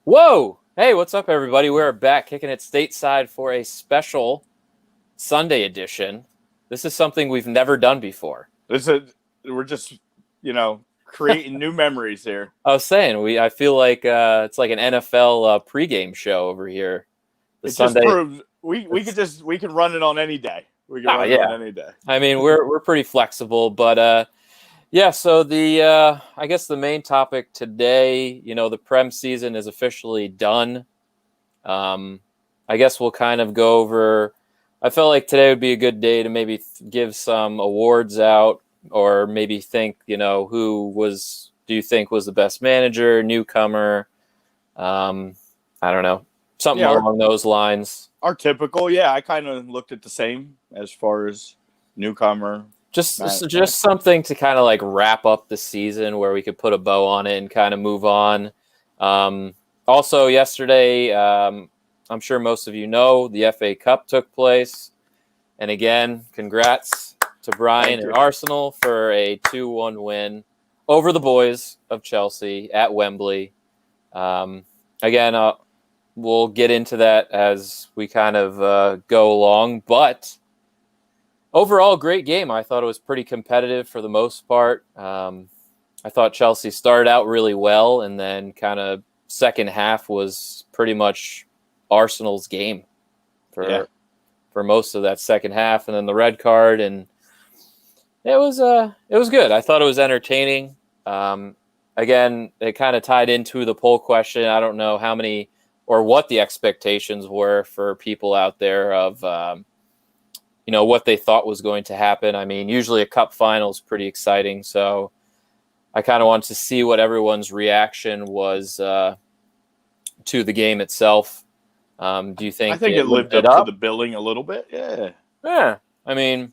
Whoa! Hey, what's up, everybody? We're back kicking it stateside for a special Sunday edition. This is something we've never done before. We're just, creating new memories here. I was saying, I feel like it's like an NFL pregame show over here. The It just Sunday. proves we can run it on any day. We can Oh run it on yeah. any day. I mean, we're pretty flexible, but yeah. So the I guess the main topic today, the Prem season is officially done. I guess we'll kind of go over. I felt like today would be a good day to maybe give some awards out, or maybe think, do you think was the best manager, newcomer? I don't know, something Yeah, along those lines. our typical. Yeah, I kind of looked at the same as far as newcomer. Just something to kind of like wrap up the season where we could put a bow on it and kind of move on. Also, yesterday, I'm sure most of you know, the FA Cup took place. And again, congrats to Brian and Arsenal for a 2-1 win over the boys of Chelsea at Wembley. Again, we'll get into that as we kind of go along. But overall, great game. I thought it was pretty competitive for the most part. I thought Chelsea started out really well, and then kind of second half was pretty much Arsenal's game for most of that second half, and then the red card, and it was good. I thought it was entertaining. Again, it kind of tied into the poll question. I don't know how many or what the expectations were for people out there of what they thought was going to happen. I mean, usually a cup final is pretty exciting, so I kind of wanted to see what everyone's reaction was to the game itself. Do you think? I think it lived up to the billing a little bit. Yeah. Yeah. I mean,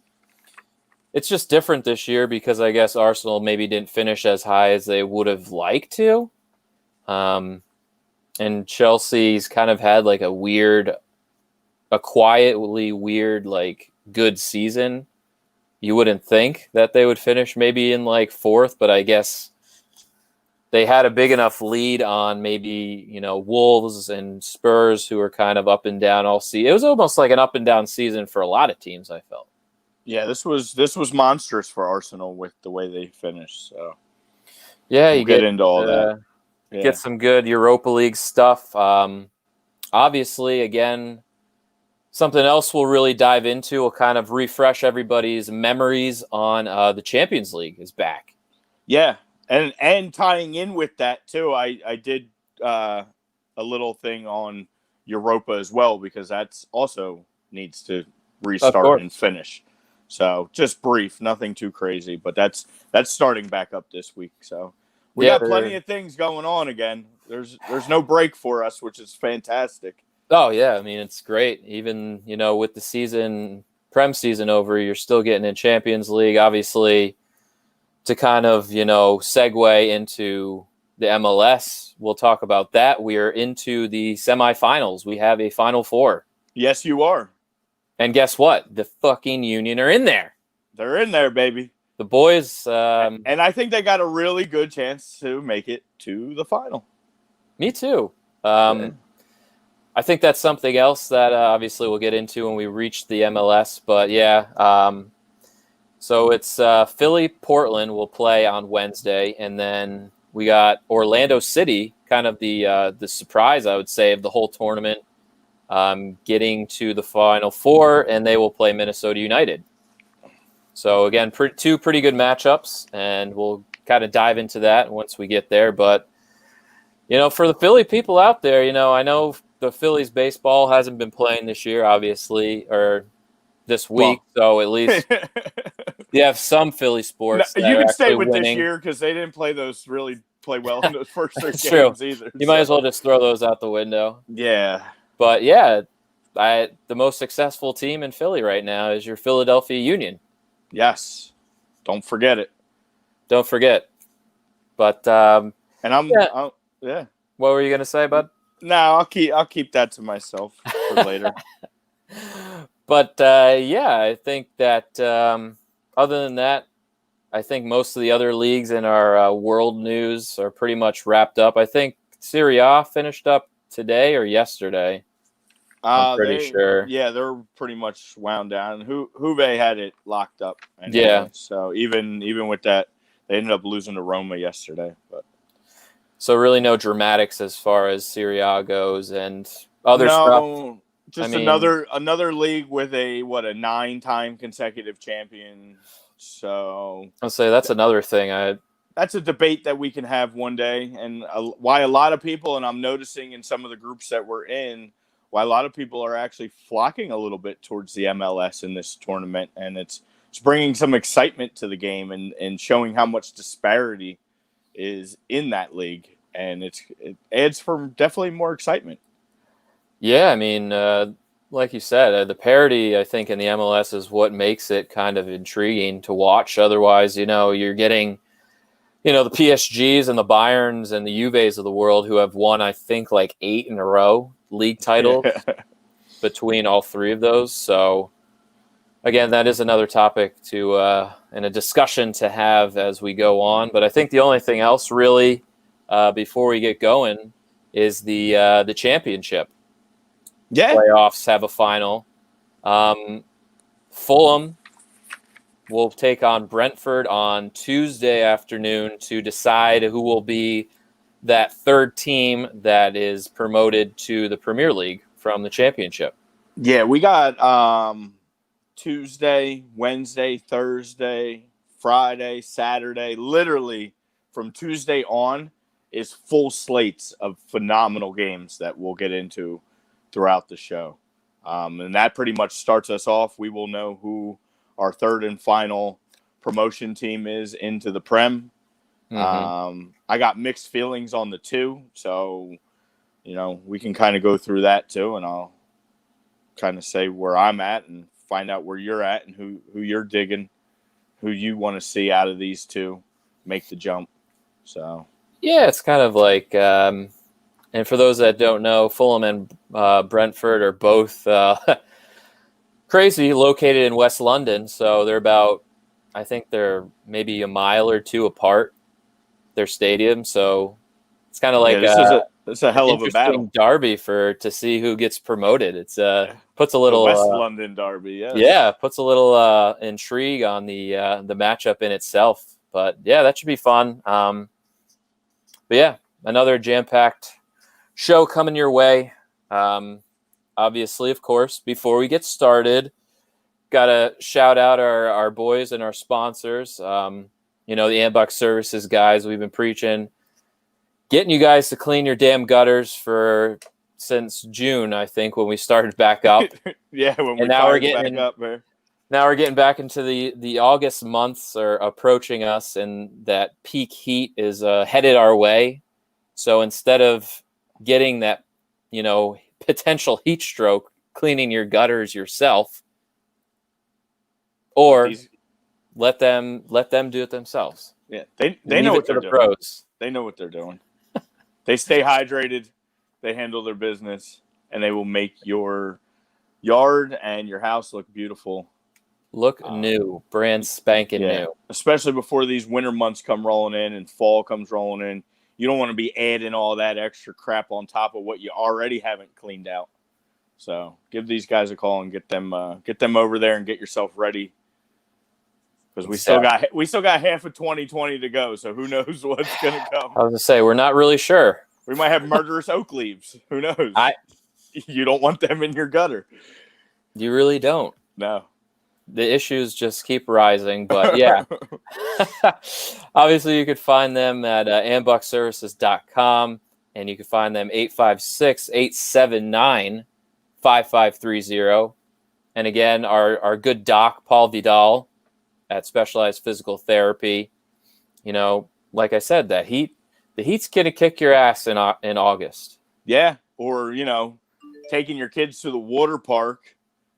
it's just different this year because I guess Arsenal maybe didn't finish as high as they would have liked to. And Chelsea's kind of had like a quietly weird, like good season. You wouldn't think that they would finish maybe in like fourth, but I guess they had a big enough lead on maybe, Wolves and Spurs, who are kind of up and down all season. It was almost like an up and down season for a lot of teams, I felt. Yeah, this was monstrous for Arsenal with the way they finished. So yeah, you get into all that. Yeah. Get some good Europa League stuff. Obviously, again, something else we'll really dive into. We'll kind of refresh everybody's memories on the Champions League is back. Yeah. And tying in with that too, I did a little thing on Europa as well, because that's also needs to restart and finish. So just brief, nothing too crazy, but that's starting back up this week. So we got plenty of things going on again. There's no break for us, which is fantastic. Oh yeah, I mean it's great. Even with the Prem season over, you're still getting in Champions League, obviously. To kind of, segue into the MLS, we'll talk about that. We are into the semifinals. We have a Final Four. Yes, you are. And guess what? The fucking Union are in there. They're in there, baby. The boys. And I think they got a really good chance to make it to the final. Me too. I think that's something else that obviously we'll get into when we reach the MLS. But yeah, so it's Philly, Portland will play on Wednesday, and then we got Orlando City, kind of the surprise, I would say, of the whole tournament, getting to the Final Four, and they will play Minnesota United. So again, two pretty good matchups, and we'll kind of dive into that once we get there. But for the Philly people out there, I know the Phillies baseball hasn't been playing this year, obviously, or this week, so at least you have some Philly sports. You can stay with winning this year because they didn't play well in those first three games either. You might as well just throw those out the window. Yeah. But yeah, the most successful team in Philly right now is your Philadelphia Union. Yes. Don't forget it. Don't forget. But and What were you gonna say, bud? No, I'll keep that to myself for later. But I think that other than that, I think most of the other leagues in our world news are pretty much wrapped up. I think Serie A finished up today or yesterday. I'm pretty sure. Yeah, they're pretty much wound down. Juve had it locked up anyway. Yeah. So even with that, they ended up losing to Roma yesterday. But so really no dramatics as far as Serie A goes and other stuff. Just another league with a 9-time consecutive champion. So I'll say that's another thing. That's a debate that we can have one day, and why a lot of people, and I'm noticing in some of the groups that we're in, why a lot of people are actually flocking a little bit towards the MLS in this tournament, and it's bringing some excitement to the game and showing how much disparity is in that league, and it adds for definitely more excitement. Yeah, I mean, like you said, the parity, I think, in the MLS is what makes it kind of intriguing to watch. Otherwise, you're getting, the PSGs and the Bayerns and the Juves of the world who have won, I think, like 8 in a row league titles between all 3 of those. So, again, that is another topic and a discussion to have as we go on. But I think the only thing else really before we get going is the championship. Yeah. Playoffs have a final. Fulham will take on Brentford on Tuesday afternoon to decide who will be that third team that is promoted to the Premier League from the championship. Yeah, we got Tuesday, Wednesday, Thursday, Friday, Saturday. Literally from Tuesday on is full slates of phenomenal games that we'll get into throughout the show. And that pretty much starts us off. We will know who our third and final promotion team is into the Prem. Mm-hmm. I got mixed feelings on the 2, so we can kind of go through that too, and I'll kind of say where I'm at and find out where you're at and who you're digging, who you want to see out of these 2 make the jump. So yeah, it's kind of like and for those that don't know, Fulham and Brentford are both crazy located in West London. So they're about, I think they're maybe a mile or 2 apart, their stadium. So it's kind of like it's a hell of a battle derby to see who gets promoted. It's puts a little the West London derby. Yes. Yeah, puts a little intrigue on the matchup in itself. But yeah, that should be fun. But yeah, another jam-packed show coming your way. Obviously, of course, before we get started, got to shout out our boys and our sponsors. The Ambuck Services guys, we've been preaching, getting you guys to clean your damn gutters since June, I think, when we started back up. Yeah, we're getting back up there. Now we're getting back into the August months are approaching us, and that peak heat is headed our way. So instead of getting that, potential heat stroke, cleaning your gutters yourself, or let them do it themselves. Yeah, they know what they're doing. Pros. They know what they're doing. They stay hydrated, they handle their business, and they will make your yard and your house look beautiful. Look new, brand spanking new. Especially before these winter months come rolling in and fall comes rolling in. You don't want to be adding all that extra crap on top of what you already haven't cleaned out. So give these guys a call and get them over there and get yourself ready. Because we still got half of 2020 to go. So who knows what's going to come? I was going to say, we're not really sure. We might have murderous oak leaves. Who knows? You don't want them in your gutter. You really don't. No. The issues just keep rising, but yeah. Obviously, you could find them at ambuckservices.com, and you can find them 856-879-5530. And again, our good doc, Paul Vidal, at Specialized Physical Therapy. Like I said, the heat's going to kick your ass in August. Yeah, or, taking your kids to the water park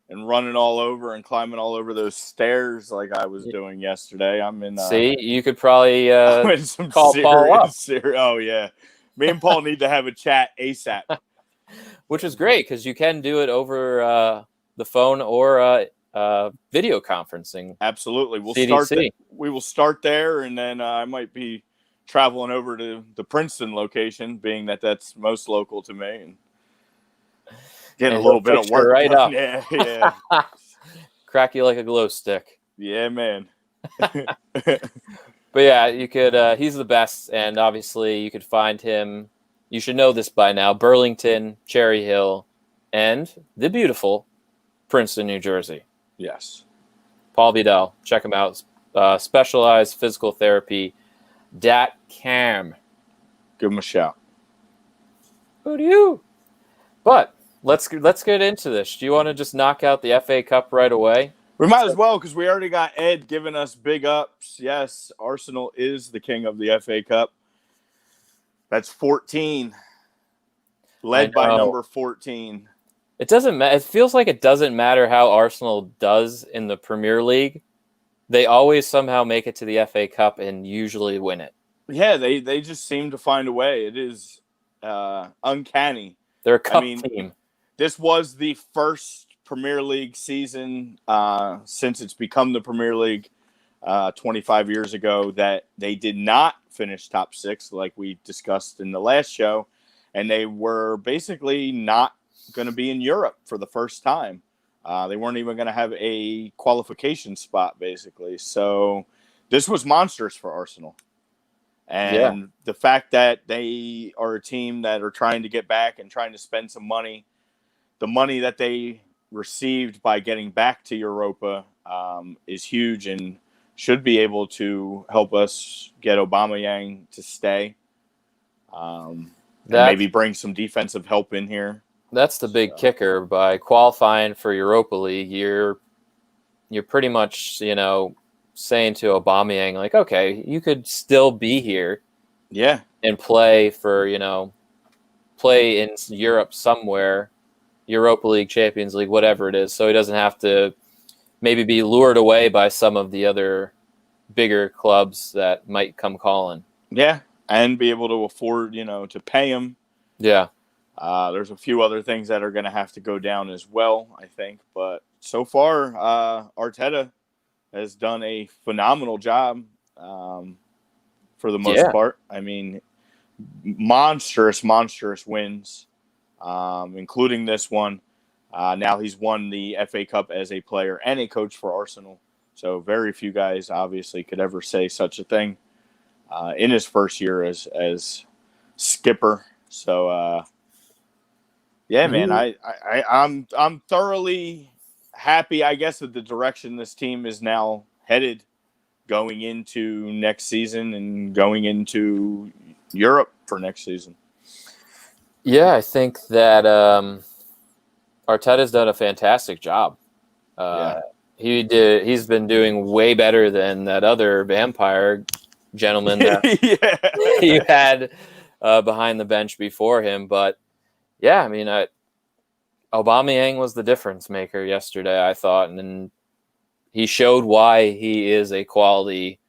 and running all over and climbing all over those stairs like I was doing yesterday. I'm in. See, you could probably call Paul up. Oh yeah, me and Paul need to have a chat ASAP. Which is great because you can do it over the phone or video conferencing. Absolutely, we will start there, and then I might be traveling over to the Princeton location, being that that's most local to me, and getting And a little bit of work right done. up. Yeah. Crack you like a glow stick. Yeah, man. But yeah, you could. He's the best, and obviously you could find him. You should know this by now: Burlington, Cherry Hill, and the beautiful Princeton, New Jersey. Yes. Paul Vidal, check him out. Specialized physical therapy. .cam. Give him a shout. Who do you? But let's get into this. Do you want to just knock out the FA Cup right away? We might as well, because we already got Ed giving us big ups. Yes, Arsenal is the king of the FA Cup. That's 14. Led by number 14. It doesn't matter. It feels like it doesn't matter how Arsenal does in the Premier League. They always somehow make it to the FA Cup and usually win it. Yeah, they just seem to find a way. It is uncanny. They're a cup team. This was the first Premier League season since it's become the Premier League 25 years ago that they did not finish top 6, like we discussed in the last show, and they were basically not going to be in Europe for the first time. They weren't even going to have a qualification spot, basically. So this was monstrous for Arsenal. And the fact that they are a team that are trying to get back and trying to spend some money, the money that they received by getting back to Europa is huge and should be able to help us get Aubameyang to stay. And maybe bring some defensive help in here. That's the big kicker. By qualifying for Europa League, you're pretty much, saying to Aubameyang, like, okay, you could still be here. Yeah. And play for, play in Europe somewhere, Europa League, Champions League, whatever it is. So he doesn't have to maybe be lured away by some of the other bigger clubs that might come calling. Yeah. And be able to afford, to pay him. Yeah. There's a few other things that are going to have to go down as well, I think. But so far, Arteta has done a phenomenal job for the most part. I mean, monstrous wins, including this one. Now he's won the FA Cup as a player and a coach for Arsenal. So very few guys, obviously, could ever say such a thing in his first year as skipper. So, yeah, man, I'm thoroughly happy, I guess, with the direction this team is now headed going into next season and going into Europe for next season. Yeah, I think that Arteta's done a fantastic job. He's been doing way better than that other vampire gentleman that you had behind the bench before him. But yeah, I mean, Aubameyang was the difference maker yesterday, I thought, and he showed why he is a quality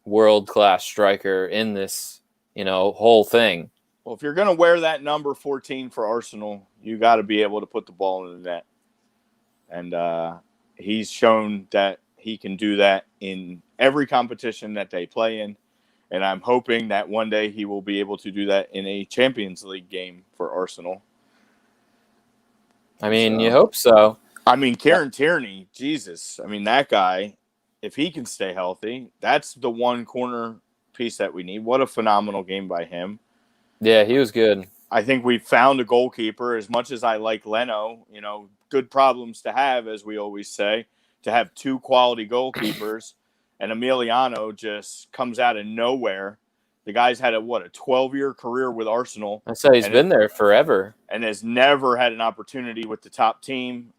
world-class striker in this, whole thing. Well, if you're going to wear that number 14 for Arsenal, you got to be able to put the ball in the net. And he's shown that he can do that in every competition that they play in. And I'm hoping that one day he will be able to do that in a Champions League game for Arsenal. I mean, you hope so. I mean, Kieran Tierney, Jesus. I mean, that guy, if he can stay healthy, that's the one corner piece that we need. What a phenomenal game by him. Yeah, he was good. I think we found a goalkeeper. As much as I like Leno, good problems to have, as we always say, to have two quality goalkeepers. And Emiliano just comes out of nowhere. The guy's had a 12-year career with Arsenal. I said he's been there forever. And has never had an opportunity with the top team.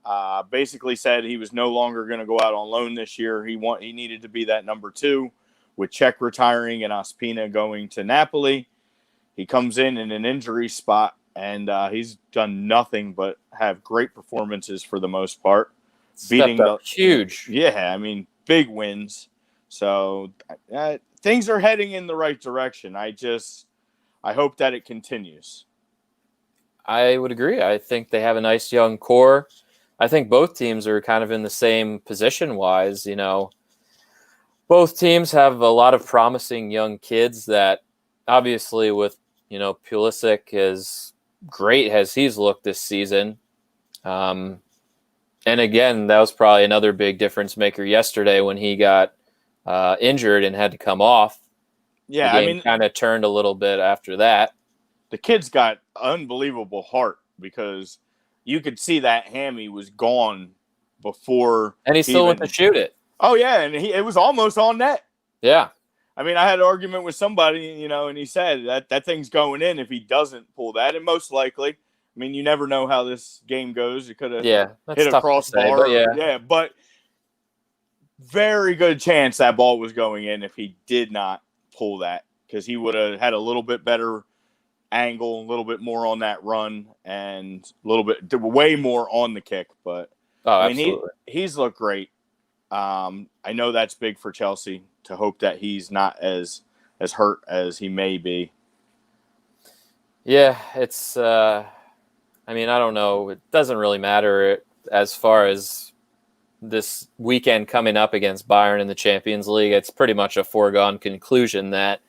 Basically said he was no longer going to go out on loan this year. He needed to be that number 2 with Cech retiring and Ospina going to Napoli. He comes in an injury spot, and he's done nothing but have great performances for the most part. Beating the huge. Yeah, I mean, big wins. So things are heading in the right direction. I hope that it continues. I would agree. I think they have a nice young core. I think both teams are kind of in the same position-wise. Both teams have a lot of promising young kids that obviously with, Pulisic, as great as he's looked this season. And again, that was probably another big difference maker yesterday when he got injured and had to come off. Yeah, the game kind of turned a little bit after that. The kid's got unbelievable heart because you could see that hammy was gone before. And he still went to shoot it. Oh, yeah, and it was almost on net. Yeah. I mean, I had an argument with somebody, and he said that thing's going in if he doesn't pull that, and most likely. I mean, you never know how this game goes. You could have hit a crossbar. But but very good chance that ball was going in if he did not pull that, because he would have had a little bit better angle, a little bit more on that run, and a little bit way more on the kick. But absolutely. He's looked great. I know that's big for Chelsea to hope that he's not as hurt as he may be. Yeah, it's I don't know. It doesn't really matter as far as this weekend coming up against Bayern in the Champions League. It's pretty much a foregone conclusion that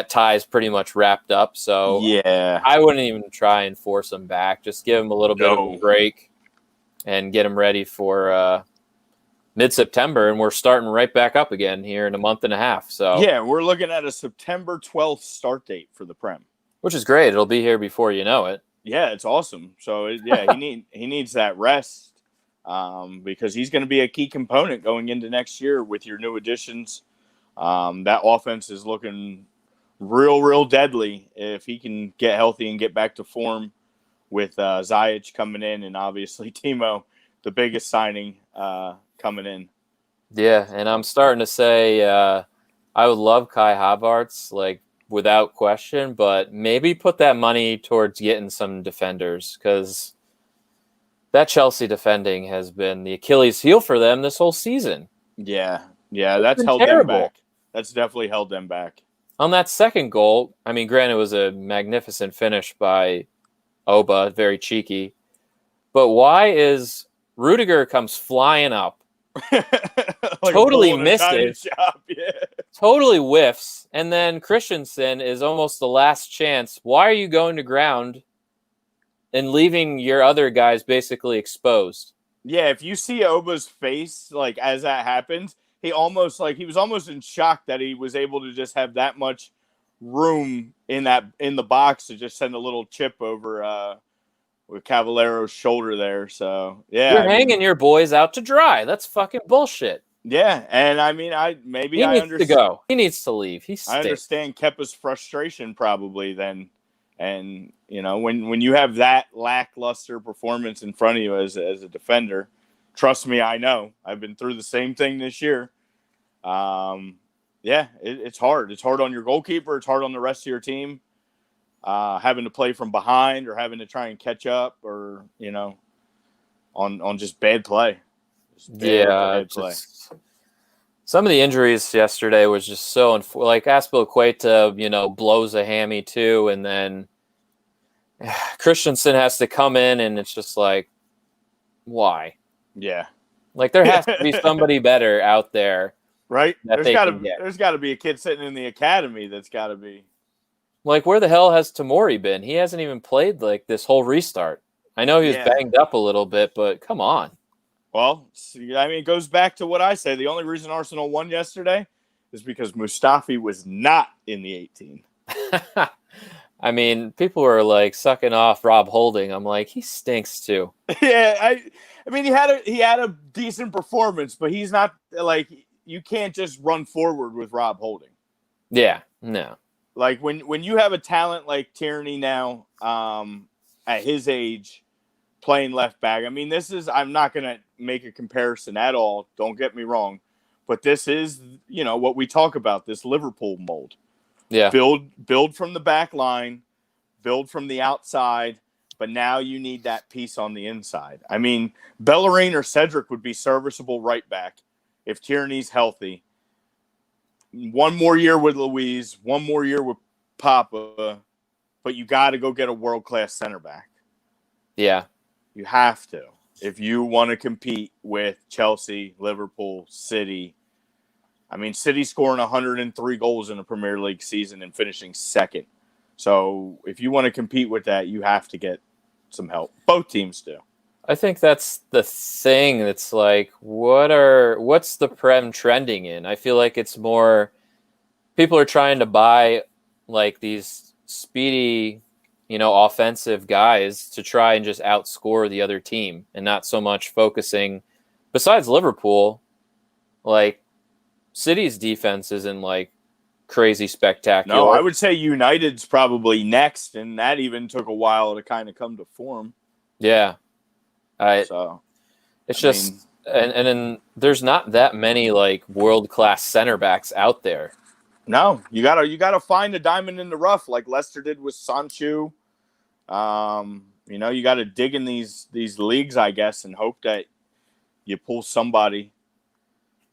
tie is pretty much wrapped up. So yeah, I wouldn't even try and force him back. Just give him a little bit of a break and get him ready for mid-September, and we're starting right back up again here in a month and a half. So yeah, we're looking at a September 12th start date for the Prem, which is great. It'll be here before you know it. Yeah, it's awesome. So he needs that rest because he's going to be a key component going into next year with your new additions. That offense is looking real deadly if he can get healthy and get back to form with Ziyech coming in, and obviously Timo, the biggest signing coming in. Yeah, and I'm starting to say I would love Kai Havertz, without question, but maybe put that money towards getting some defenders, because that Chelsea defending has been the Achilles heel for them this whole season. Yeah, that's held them back. That's definitely held them back. On that second goal, granted, it was a magnificent finish by Oba, very cheeky, but why is Rudiger comes flying up, totally missed it, totally whiffs, and then Christensen is almost the last chance. Why are you going to ground and leaving your other guys basically exposed? Yeah, if you see Oba's face, as that happened, he was almost in shock that he was able to just have that much room in the box to just send a little chip over with Cavallero's shoulder there. So yeah, you're hanging your boys out to dry. That's fucking bullshit. Yeah, and I understand to go. He needs to leave. I understand Kepa's frustration probably then, and when you have that lackluster performance in front of you as a defender, trust me, I know. I've been through the same thing this year. It's hard. It's hard on your goalkeeper. It's hard on the rest of your team. Having to play from behind or having to try and catch up, or on just bad play. Bad play. Some of the injuries yesterday was just so Aspilicueta, blows a hammy too, and then Christensen has to come in, and it's just why? Yeah, there has to be somebody better out there, right? There's got to be a kid sitting in the academy that's got to be. Where the hell has Tomori been? He hasn't even played this whole restart. I know he was banged up a little bit, but come on. Well, it goes back to what I say. The only reason Arsenal won yesterday is because Mustafi was not in the 18. People were sucking off Rob Holding. I'm he stinks too. Yeah, he had a decent performance, but he's not you can't just run forward with Rob Holding. Yeah, no. When you have a talent like Tierney now, at his age, playing left back. I'm not going to make a comparison at all. Don't get me wrong. But this is, what we talk about, this Liverpool mold. Yeah. Build from the back line, build from the outside, but now you need that piece on the inside. Bellerin or Cedric would be serviceable right back if Tierney's healthy. One more year with Luiz, one more year with Papa, but you got to go get a world-class center back. Yeah. You have to. If you want to compete with Chelsea, Liverpool, City, I mean, City scoring 103 goals in a Premier League season and finishing second. So if you want to compete with that, you have to get some help. Both teams do. I think that's the thing. It's like, what's the Prem trending in? I feel like it's more people are trying to buy like these speedy, offensive guys to try and just outscore the other team and not so much focusing. Besides Liverpool, like City's defense isn't like crazy spectacular. No, I would say United's probably next, and that even took a while to kind of come to form. Yeah. And there's not that many like world-class center backs out there. No, you gotta find a diamond in the rough like Leicester did with Sancho. You got to dig in these leagues, I guess, and hope that you pull somebody.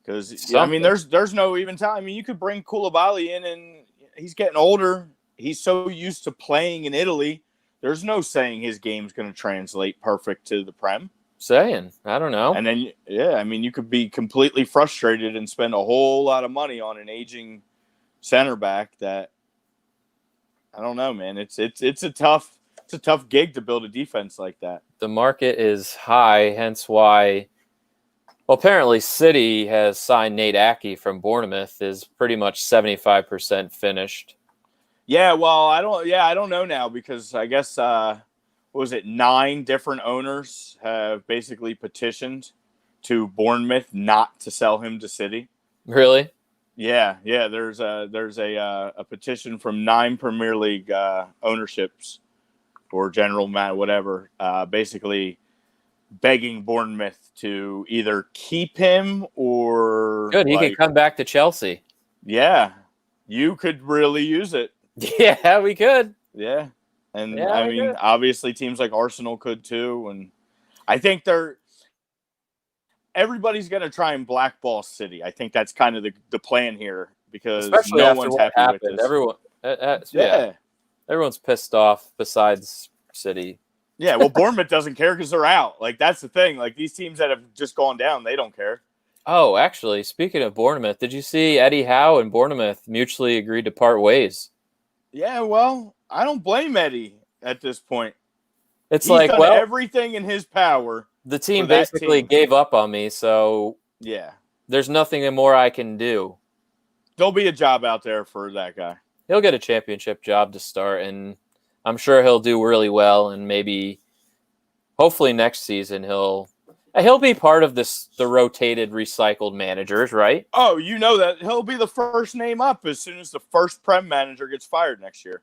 Because there's no even time. I mean, you could bring Koulibaly in, and he's getting older. He's so used to playing in Italy. There's no saying his game's going to translate perfect to the Prem. I don't know. And then, you could be completely frustrated and spend a whole lot of money on an aging center back that, I don't know, man. It's a tough gig to build a defense like that. The market is high, hence why. Well, apparently City has signed Nate Ackey from Bournemouth, is pretty much 75% finished. Yeah, well, I don't know now because I guess 9 different owners have basically petitioned to Bournemouth not to sell him to City. Really? Yeah. There's a petition from 9 Premier League ownerships or general whatever, basically begging Bournemouth to either keep him or good. He can come back to Chelsea. Yeah, you could really use it. Yeah, we could. Yeah. And obviously teams like Arsenal could too. And I think everybody's going to try and blackball City. I think that's kind of the plan here because especially no after one's what happy happened. with this. Everyone, everyone's pissed off besides City. Yeah, well, Bournemouth doesn't care because they're out. Like, that's the thing. Like, these teams that have just gone down, they don't care. Oh, actually, speaking of Bournemouth, did you see Eddie Howe and Bournemouth mutually agreed to part ways? Yeah, well, I don't blame Eddie at this point. He's done everything in his power. The team basically gave up on me, so yeah, there's nothing more I can do. There'll be a job out there for that guy. He'll get a championship job to start, and I'm sure he'll do really well, and maybe, hopefully next season he'll be part of the rotated, recycled managers, right? Oh, you know that. He'll be the first name up as soon as the first Prem manager gets fired next year.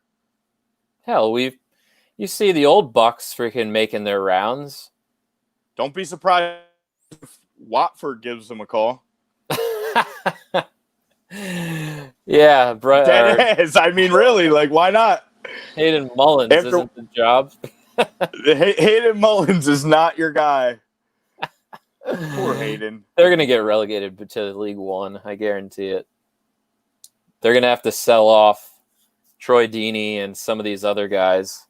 Hell, you see the old Bucks freaking making their rounds. Don't be surprised if Watford gives them a call. Yeah, bro. That is. I mean, really, like, why not? Hayden Mullins isn't the job. Hayden Mullins is not your guy. Poor Hayden. They're going to get relegated to League One. I guarantee it. They're going to have to sell off Troy Deeney and some of these other guys.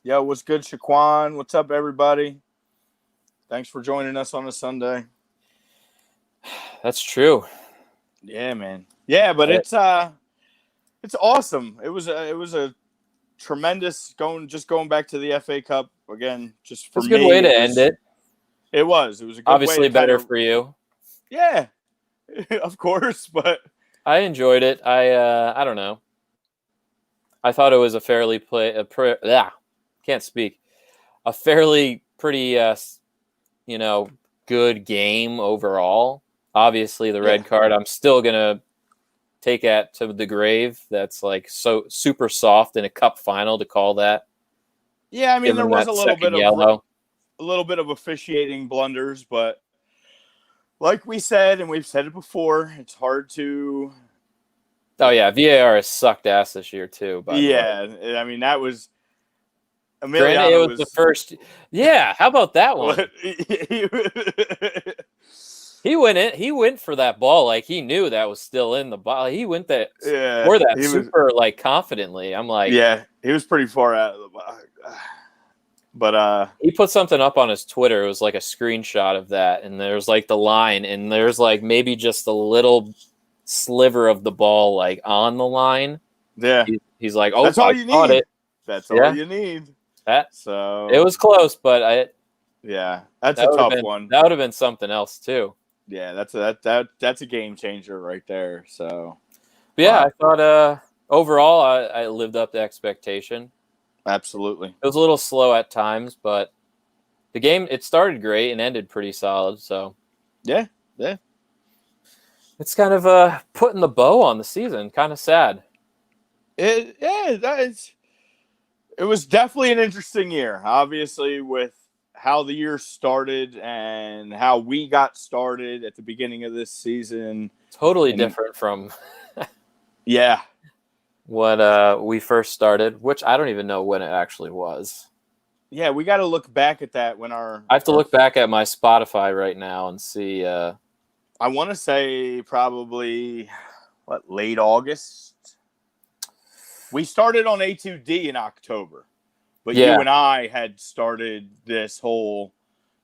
Yo, what's good, Shaquan? What's up, everybody? Thanks for joining us on a Sunday. That's true. Yeah, man. Yeah, but it's awesome. It was a tremendous going back to the FA Cup again. Just for me, it's a good way to end it. It was. It was a good obviously way better for you. Yeah, of course. But I enjoyed it. I don't know. I thought it was a fairly can't speak. A fairly pretty good game overall. Obviously, the red card, I'm still gonna take that to the grave. That's like so super soft in a cup final to call that. Yeah, I mean there was a little bit of officiating blunders, but like we said, and we've said it before, it's hard to. Oh yeah, VAR has sucked ass this year too. I mean that was. Granted, it was the first. Yeah, how about that one? He went for that ball like he knew that was still in the ball. He went for that super confidently. I'm like, yeah, he was pretty far out of the box. But he put something up on his Twitter. It was like a screenshot of that, and there's like the line, and there's like maybe just a little sliver of the ball like on the line. yeah, He's like, "Oh, that's all I you caught need. it." That's Yeah. all you need. That So it was close, but yeah, that's that a would have tough been one. that would have been something else too. Yeah, that's a game changer right there. So But yeah, I thought overall I lived up to expectation. absolutely. It was a little slow at times, but the game, it started great and ended pretty solid. So Yeah. it's kind of putting the bow on the season. Kind of sad. It was definitely an interesting year. Obviously, with how the year started and how we got started at the beginning of this season. Totally different from yeah, when we first started, which I don't even know when it actually was. Yeah, we got to look back at that when I have to look back at my Spotify right now and see. I want to say probably late August. We started on A2D in October, but Yeah. you and I had started this whole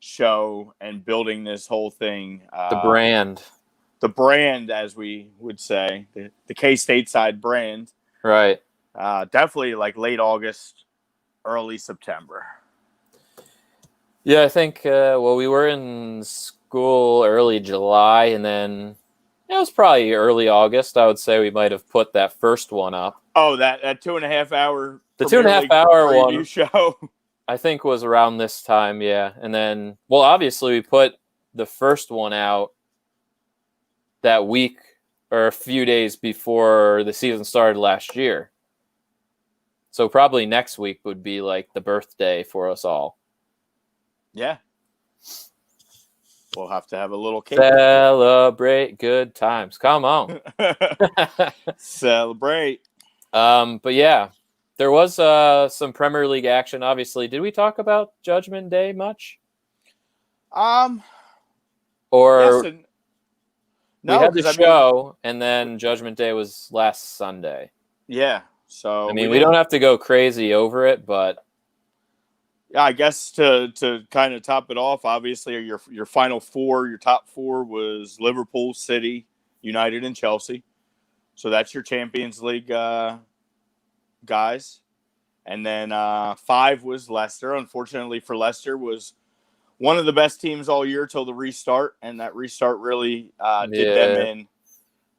show and building this whole thing. The brand, as we would say, the Stateside brand. Right. Definitely like late August, early September. Yeah, I think, we were in school early July, and then it was probably early August. I would say we might have put that first one up. Oh, that 2.5 hour. The 2.5 hour one show, I think, was around this time, yeah. And then, obviously we put the first one out that week or a few days before the season started last year. So probably next week would be like the birthday for us all. Yeah. We'll have to have a little cake. Celebrate good times. Come on. Celebrate. But yeah, there was some Premier League action, obviously. Did we talk about Judgment Day much? Or yes and, no, we had the show, and then Judgment Day was last Sunday. Yeah. So we don't have to go crazy over it, but yeah, I guess to kind of top it off, obviously your final four, your top four was Liverpool, City, United, and Chelsea. So that's your Champions League guys. And then 5 was Leicester. Unfortunately for Leicester, was one of the best teams all year till the restart, and that restart really did them in.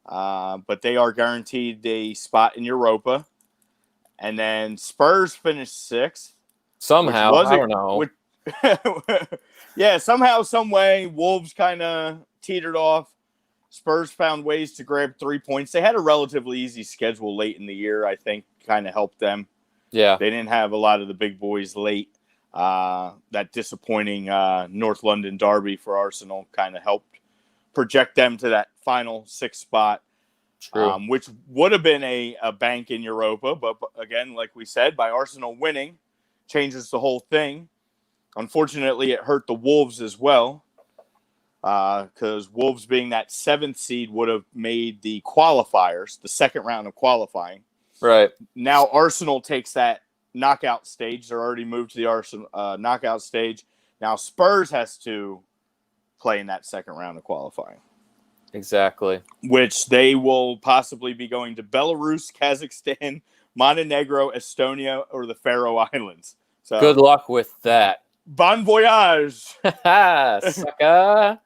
But they are guaranteed a spot in Europa. And then Spurs finished 6th. Somehow, I don't know. Yeah, somehow, some way, Wolves kind of teetered off. Spurs found ways to grab 3 points. They had a relatively easy schedule late in the year, I think, kind of helped them. Yeah. They didn't have a lot of the big boys late. That disappointing North London derby for Arsenal kind of helped project them to that final 6th spot. True. Which would have been a bank in Europa. But again, like we said, by Arsenal winning, changes the whole thing. Unfortunately, it hurt the Wolves as well, because Wolves being that 7th seed would have made the qualifiers, the second round of qualifying. Right. Now Arsenal takes that knockout stage. They're already moved to the Arsenal knockout stage. Now Spurs has to play in that second round of qualifying. Exactly. Which they will possibly be going to Belarus, Kazakhstan, Montenegro, Estonia, or the Faroe Islands. So good luck with that. Bon voyage. Sucker.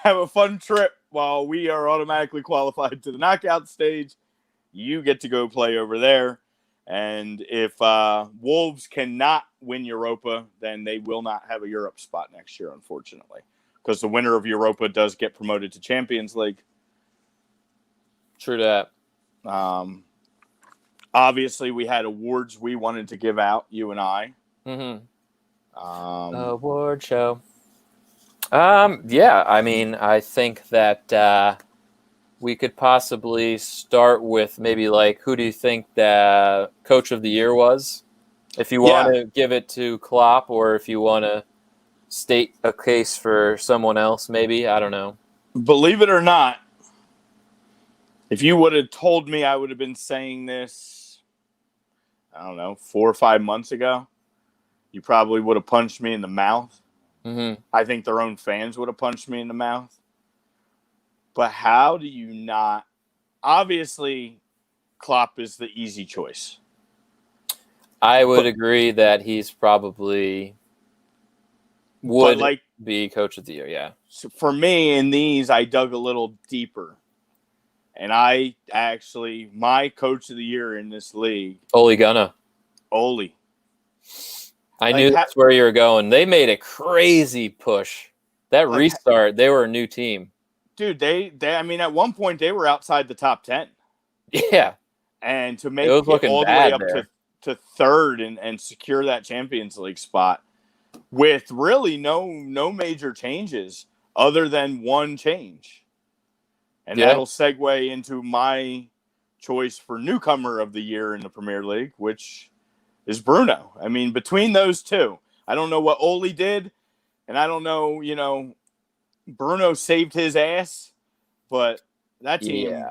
Have a fun trip while we are automatically qualified to the knockout stage. You get to go play over there. And if Wolves cannot win Europa, then they will not have a Europe spot next year, unfortunately. Because the winner of Europa does get promoted to Champions League. True that. Obviously, we had awards we wanted to give out, you and I. Mm-hmm. Award show. Yeah, I think that we could possibly start with maybe who do you think the Coach of the Year was? If you want to give it to Klopp, or if you want to state a case for someone else, maybe. I don't know. Believe it or not, if you would have told me I would have been saying this, I don't know, 4 or 5 months ago, you probably would have punched me in the mouth. Mm-hmm. I think their own fans would have punched me in the mouth. But how do you not? Obviously, Klopp is the easy choice. I would agree that he's probably would be coach of the year, yeah. So for me, in these, I dug a little deeper. And my coach of the year in this league, Ole Gunnar. Ole. I knew that's where you were going. They made a crazy push. That restart, they were a new team. Dude, they at one point they were outside the top 10. Yeah. And to make it all the way up to third and secure that Champions League spot with really no major changes other than one change. And that'll segue into my choice for newcomer of the year in the Premier League, which is Bruno. I mean, between those two, I don't know what Ole did, and I don't know, Bruno saved his ass, but that team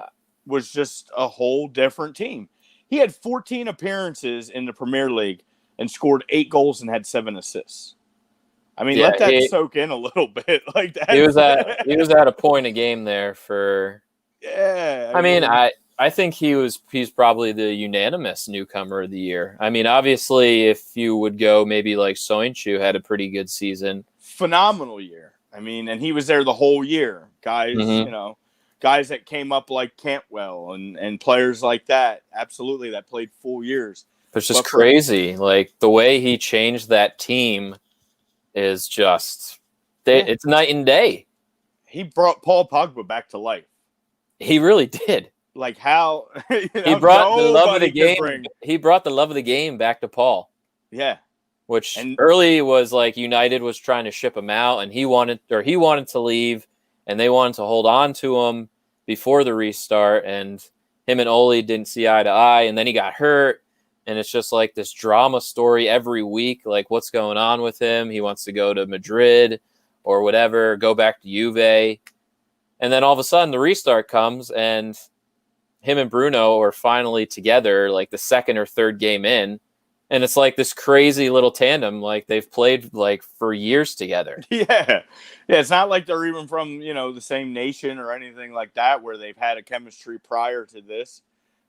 was just a whole different team. He had 14 appearances in the Premier League and scored 8 goals and had 7 assists. I mean, let that soak in a little bit. Like that. He was at a point a game there for. Yeah. I think he's probably the unanimous newcomer of the year. I mean, obviously, if you would go maybe like Soinchu had a pretty good season. Phenomenal year. I mean, and he was there the whole year. Guys, guys that came up like Cantwell and players like that. Absolutely, that played full years. It's just crazy. Like the way he changed that team is just it's night and day. He brought Paul Pogba back to life. He really did. Like how he brought the love of the game. He brought the love of the game back to Paul. Yeah. Which early was like United was trying to ship him out and he wanted to leave and they wanted to hold on to him before the restart and him and Ole didn't see eye to eye and then he got hurt and it's just like this drama story every week, like what's going on with him. He wants to go to Madrid or whatever, go back to Juve. And then all of a sudden the restart comes and him and Bruno are finally together like the second or third game in. And it's like this crazy little tandem, like they've played like for years together. Yeah. It's not like they're even from, the same nation or anything like that where they've had a chemistry prior to this.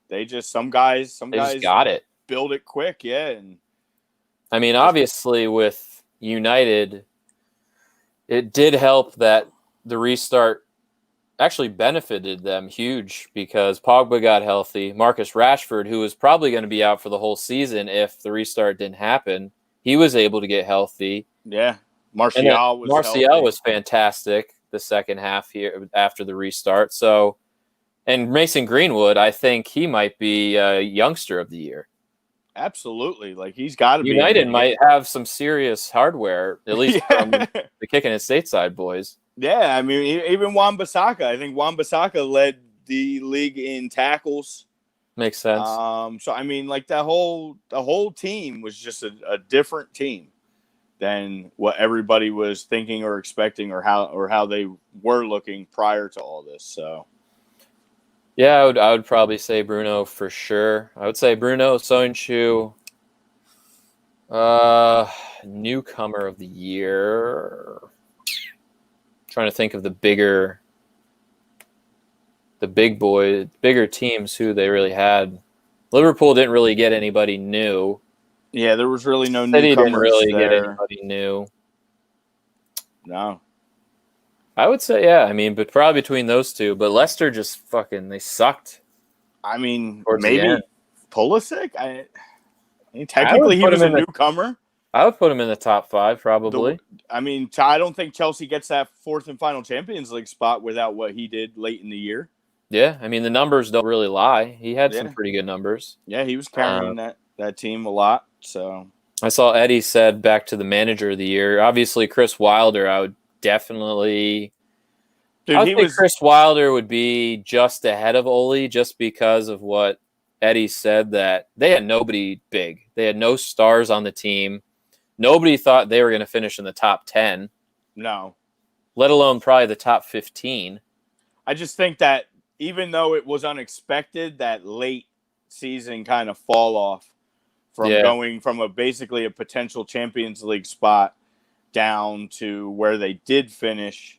They just, some guys got it. Build it quick. Yeah. And I mean, obviously with United, it did help that the restart actually benefited them huge because Pogba got healthy. Marcus Rashford, who was probably going to be out for the whole season if the restart didn't happen, he was able to get healthy. Yeah. Martial was fantastic the second half here after the restart. So, and Mason Greenwood, I think he might be a youngster of the year. Absolutely. Like he's got to be. United might have some serious hardware, at least from the Kickin and Stateside boys. Yeah, I mean, even Wan-Bissaka. I think Wan-Bissaka led the league in tackles. Makes sense. So I mean, like the whole team was just a different team than what everybody was thinking or expecting, or how they were looking prior to all this. So, yeah, I would probably say Bruno for sure. I would say Bruno, Soinchu, newcomer of the year. Trying to think of the bigger teams who they really had. Liverpool didn't really get anybody new. Yeah, there was really no City newcomers didn't really there. get anybody new. No. I would say, yeah. I mean, but probably between those two. But Leicester just they sucked. I mean, maybe Pulisic? I mean, technically he was a newcomer. I would put him in the top 5, probably. I don't think Chelsea gets that fourth and final Champions League spot without what he did late in the year. Yeah, I mean, the numbers don't really lie. He had some pretty good numbers. Yeah, he was carrying that team a lot. So I saw Eddie said back to the manager of the year. Obviously, Chris Wilder, I would definitely... Chris Wilder would be just ahead of Ole just because of what Eddie said, that they had nobody big. They had no stars on the team. Nobody thought they were going to finish in the top 10. No. Let alone probably the top 15. I just think that even though it was unexpected, that late season kind of fall off from going from basically a potential Champions League spot down to where they did finish.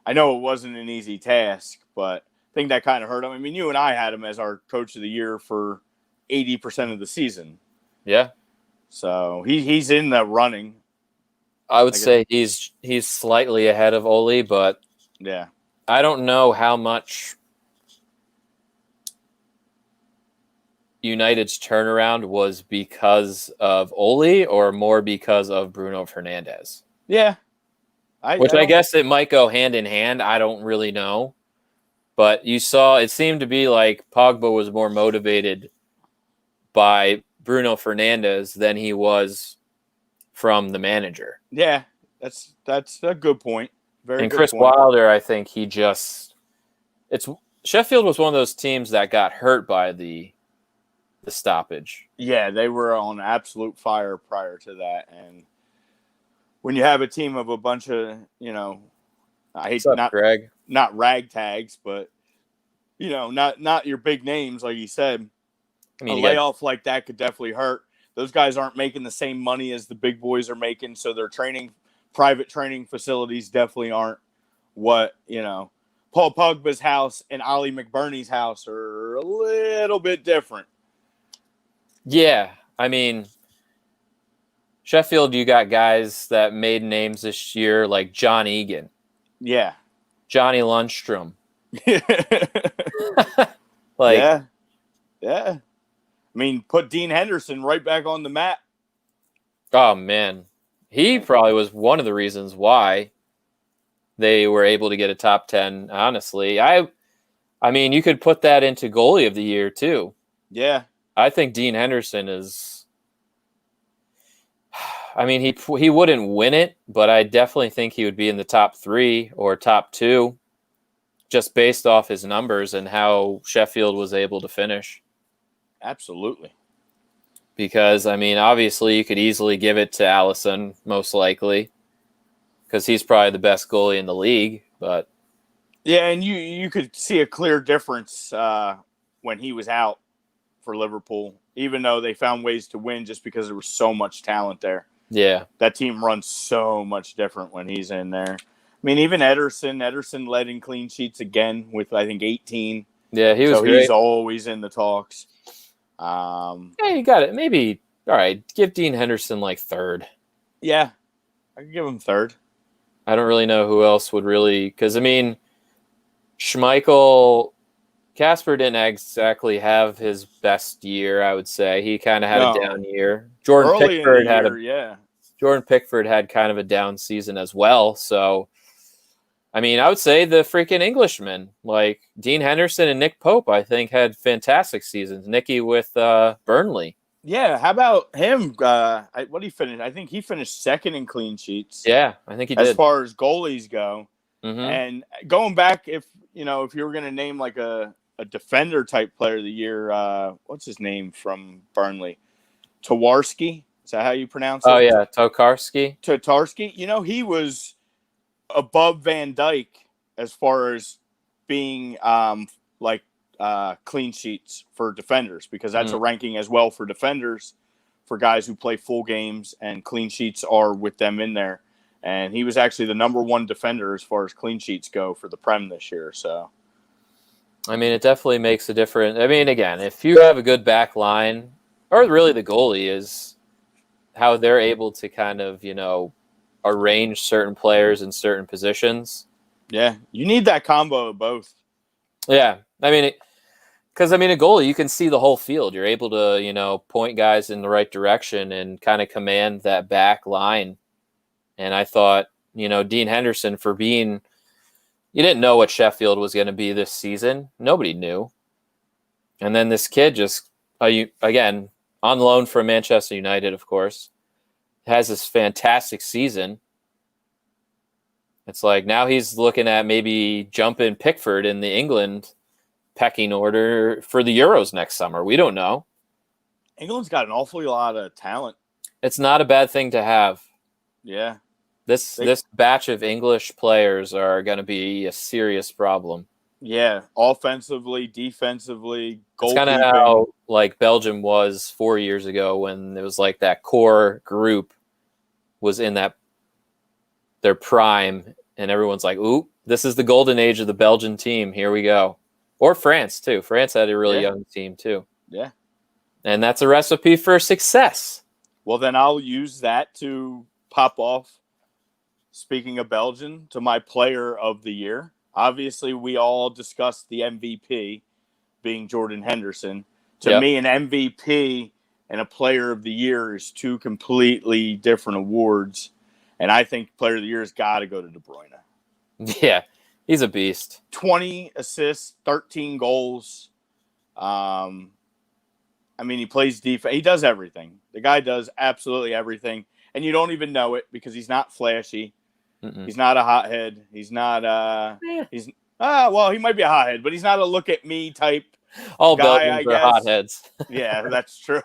I know it wasn't an easy task, but I think that kind of hurt him. I mean, you and I had him as our coach of the year for 80% of the season. Yeah. So he's in the running. I would say he's slightly ahead of Ole, but yeah, I don't know how much United's turnaround was because of Ole or more because of Bruno Fernandes. Yeah. I guess it might go hand in hand. I don't really know. But you saw it seemed to be like Pogba was more motivated by Bruno Fernandes than he was from the manager. Yeah, that's a good point. Very and good Chris point. Wilder, I think Sheffield was one of those teams that got hurt by the stoppage. Yeah, they were on absolute fire prior to that, and when you have a team of a bunch of, I hate Greg? Not ragtags, but not your big names like you said. I mean, a layoff like that could definitely hurt. Those guys aren't making the same money as the big boys are making, so their private training facilities definitely aren't what, Paul Pogba's house and Ollie McBurney's house are a little bit different. Yeah, I mean, Sheffield, you got guys that made names this year like John Egan. Yeah. Johnny Lundstrom. Yeah. I mean, put Dean Henderson right back on the map. Oh, man. He probably was one of the reasons why they were able to get a top 10, honestly. I mean, you could put that into goalie of the year, too. Yeah. I think Dean Henderson is... I mean, he wouldn't win it, but I definitely think he would be in the top 3 or top 2 just based off his numbers and how Sheffield was able to finish. Absolutely. Because, I mean, obviously you could easily give it to Allison, most likely, because he's probably the best goalie in the league. But yeah, and you could see a clear difference when he was out for Liverpool, even though they found ways to win just because there was so much talent there. Yeah. That team runs so much different when he's in there. I mean, even Ederson led in clean sheets again with, I think, 18. Yeah, he was great. He's always in the talks. Yeah, you got it. Maybe, all right, give Dean Henderson like 3rd. Yeah, I could give him 3rd. I don't really know who else would really, because, I mean, Schmeichel, Casper didn't exactly have his best year, I would say. He kind of had a down year. Jordan Pickford had kind of a down season as well. So, I mean, I would say the freaking Englishmen, like Dean Henderson and Nick Pope, I think had fantastic seasons. Nicky with Burnley. Yeah, how about him? What did he finish? I think he finished 2nd in clean sheets. Yeah, I think he did. As far as goalies go. Mm-hmm. And going back, if you were going to name like a defender type player of the year, what's his name from Burnley? Towarski? Is that how you pronounce it? Oh, yeah, Tokarski. He was above Van Dijk as far as being clean sheets for defenders, because that's a ranking as well for defenders for guys who play full games, and clean sheets are with them in there. And he was actually the number 1 defender as far as clean sheets go for the Prem this year. So, I mean, it definitely makes a difference. I mean, again, if you have a good back line, or really the goalie is how they're able to kind of, arrange certain players in certain positions. Yeah, you need that combo of both. Yeah, I mean, because, a goalie, you can see the whole field. You're able to, point guys in the right direction and kind of command that back line. And I thought, Dean Henderson, for being, you didn't know what Sheffield was going to be this season. Nobody knew. And then this kid just, again, on loan from Manchester United, of course, has this fantastic season. It's like now he's looking at maybe jumping Pickford in the England pecking order for the Euros next summer. We don't know. England's got an awfully lot of talent. It's not a bad thing to have. Yeah. This batch of English players are going to be a serious problem. Yeah, offensively, defensively, It's kind of goalkeeping. how like Belgium was 4 years ago when it was like that core group was in their prime, and everyone's like, "Ooh, this is the golden age of the Belgian team. Here we go." Or France too. France had a really young team too. Yeah. And that's a recipe for success. Well, then I'll use that to pop off, speaking of Belgium, to my player of the year. Obviously, we all discussed the MVP being Jordan Henderson. To me, an MVP and a player of the year is two completely different awards. And I think player of the year has got to go to De Bruyne. Yeah, he's a beast. 20 assists, 13 goals. He plays defense. He does everything. The guy does absolutely everything. And you don't even know it because he's not flashy. Mm-mm. He's not a hothead. He's not he might be a hothead, but he's not a look at me type all guy, Belgians are hotheads. Yeah, that's true.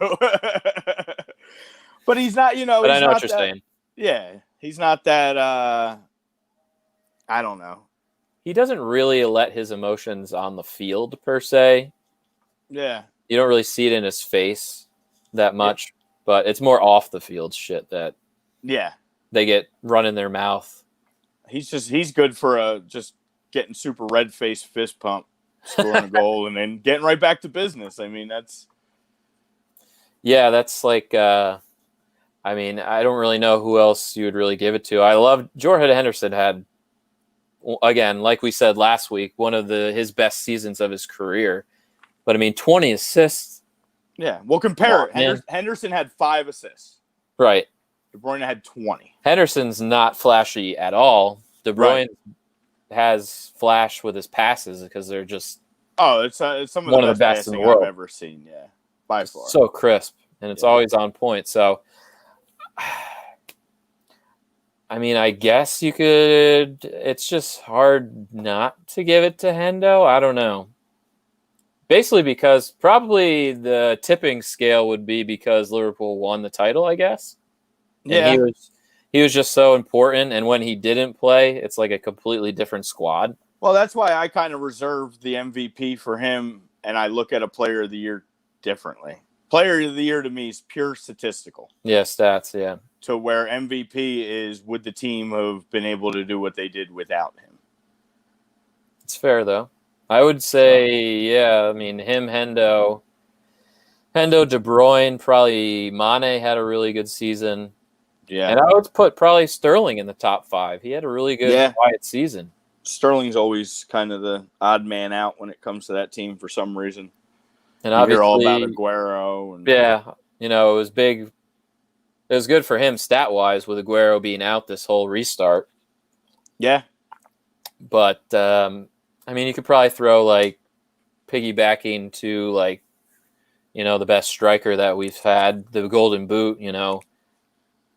But he's not, But I know what you're saying. Yeah, he's not that I don't know. He doesn't really let his emotions on the field per se. Yeah. You don't really see it in his face that much, but it's more off the field shit that they get run in their mouth. He's good for just getting super red faced fist pump, scoring a goal, and then getting right back to business. I mean, that's like I don't really know who else you would really give it to. I love Jordan Henderson had, again, like we said last week, one of his best seasons of his career. But 20 assists. Yeah, well, compare it. Henderson had 5 assists. Right. De Bruyne had 20. Henderson's not flashy at all. De Bruyne has flash with his passes because they're just it's some of the best in the world I've ever seen. Yeah, by far. So crisp, and it's always on point. So, I guess you could. It's just hard not to give it to Hendo. I don't know. Basically, because probably the tipping scale would be because Liverpool won the title, I guess. And he was just so important, and when he didn't play, it's like a completely different squad. Well, that's why I kind of reserved the MVP for him, and I look at a player of the year differently. Player of the year to me is pure statistical. Yeah, stats, yeah. To where MVP is, would the team have been able to do what they did without him? It's fair, though. I would say, him, Hendo, De Bruyne, probably Mane had a really good season. Yeah. And I would put probably Sterling in the top 5. He had a really good, quiet season. Sterling's always kind of the odd man out when it comes to that team for some reason. And obviously, you hear all about Aguero. It was big. It was good for him stat-wise with Aguero being out this whole restart. Yeah. But, you could probably throw, piggybacking to, the best striker that we've had, the Golden Boot,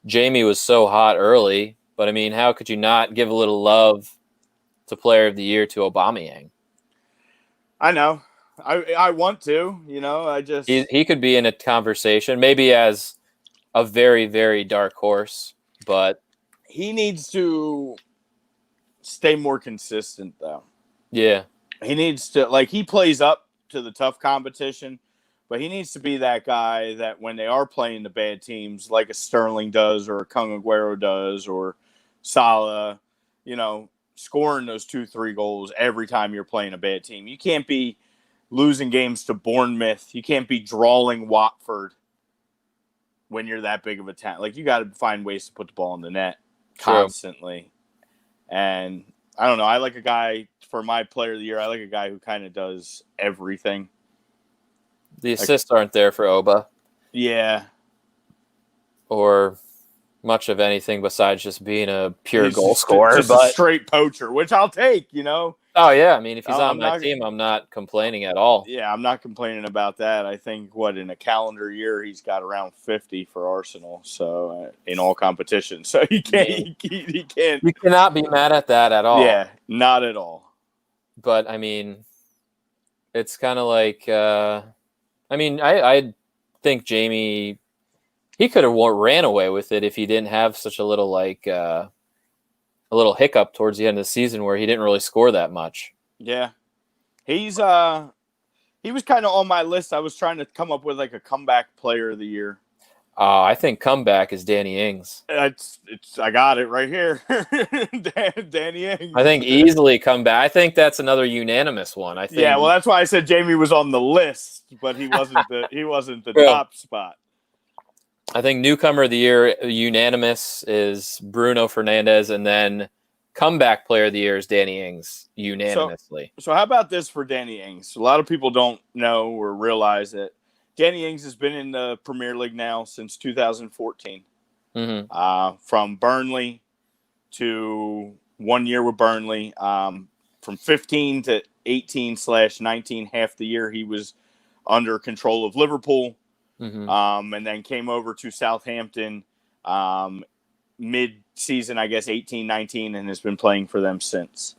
Jamie was so hot early, but, how could you not give a little love to Player of the Year to Aubameyang? I know. I want to, I just... He could be in a conversation, maybe as a very, very dark horse, but... He needs to stay more consistent, though. Yeah. He needs to, he plays up to the tough competition, but he needs to be that guy that when they are playing the bad teams, like a Sterling does or a Kung Aguero does or Salah, scoring those 2-3 goals every time you're playing a bad team. You can't be losing games to Bournemouth. You can't be drawing Watford when you're that big of a talent. You got to find ways to put the ball in the net constantly. True. And I don't know. I like a guy for my player of the year. I like a guy who kind of does everything. The assists aren't there for Oba. Yeah. Or much of anything besides just being a pure goal scorer. Just a straight poacher, which I'll take, Oh, yeah. If he's on my team, I'm not complaining at all. Yeah, I'm not complaining about that. I think, in a calendar year, he's got around 50 for Arsenal, so in all competitions. So he can't. You cannot be mad at that at all. Yeah, not at all. But, it's kind of like, I think Jamie, he could have ran away with it if he didn't have such a little, a little hiccup towards the end of the season where he didn't really score that much. Yeah. He's he was kind of on my list. I was trying to come up with like a comeback player of the year. I think comeback is Danny Ings. I got it right here. Danny Ings. I think easily comeback. I think that's another unanimous one. I think. Yeah, well, that's why I said Jamie was on the list, but he wasn't the top spot. I think newcomer of the year unanimous is Bruno Fernandes, and then comeback player of the year is Danny Ings unanimously. So how about this for Danny Ings? A lot of people don't know or realize that Danny Ings has been in the Premier League now since 2014. Mm-hmm. From Burnley to 1 year with Burnley. From 15 to 18/19, half the year he was under control of Liverpool. Mm-hmm. And then came over to Southampton mid-season, I guess, 18-19, and has been playing for them since.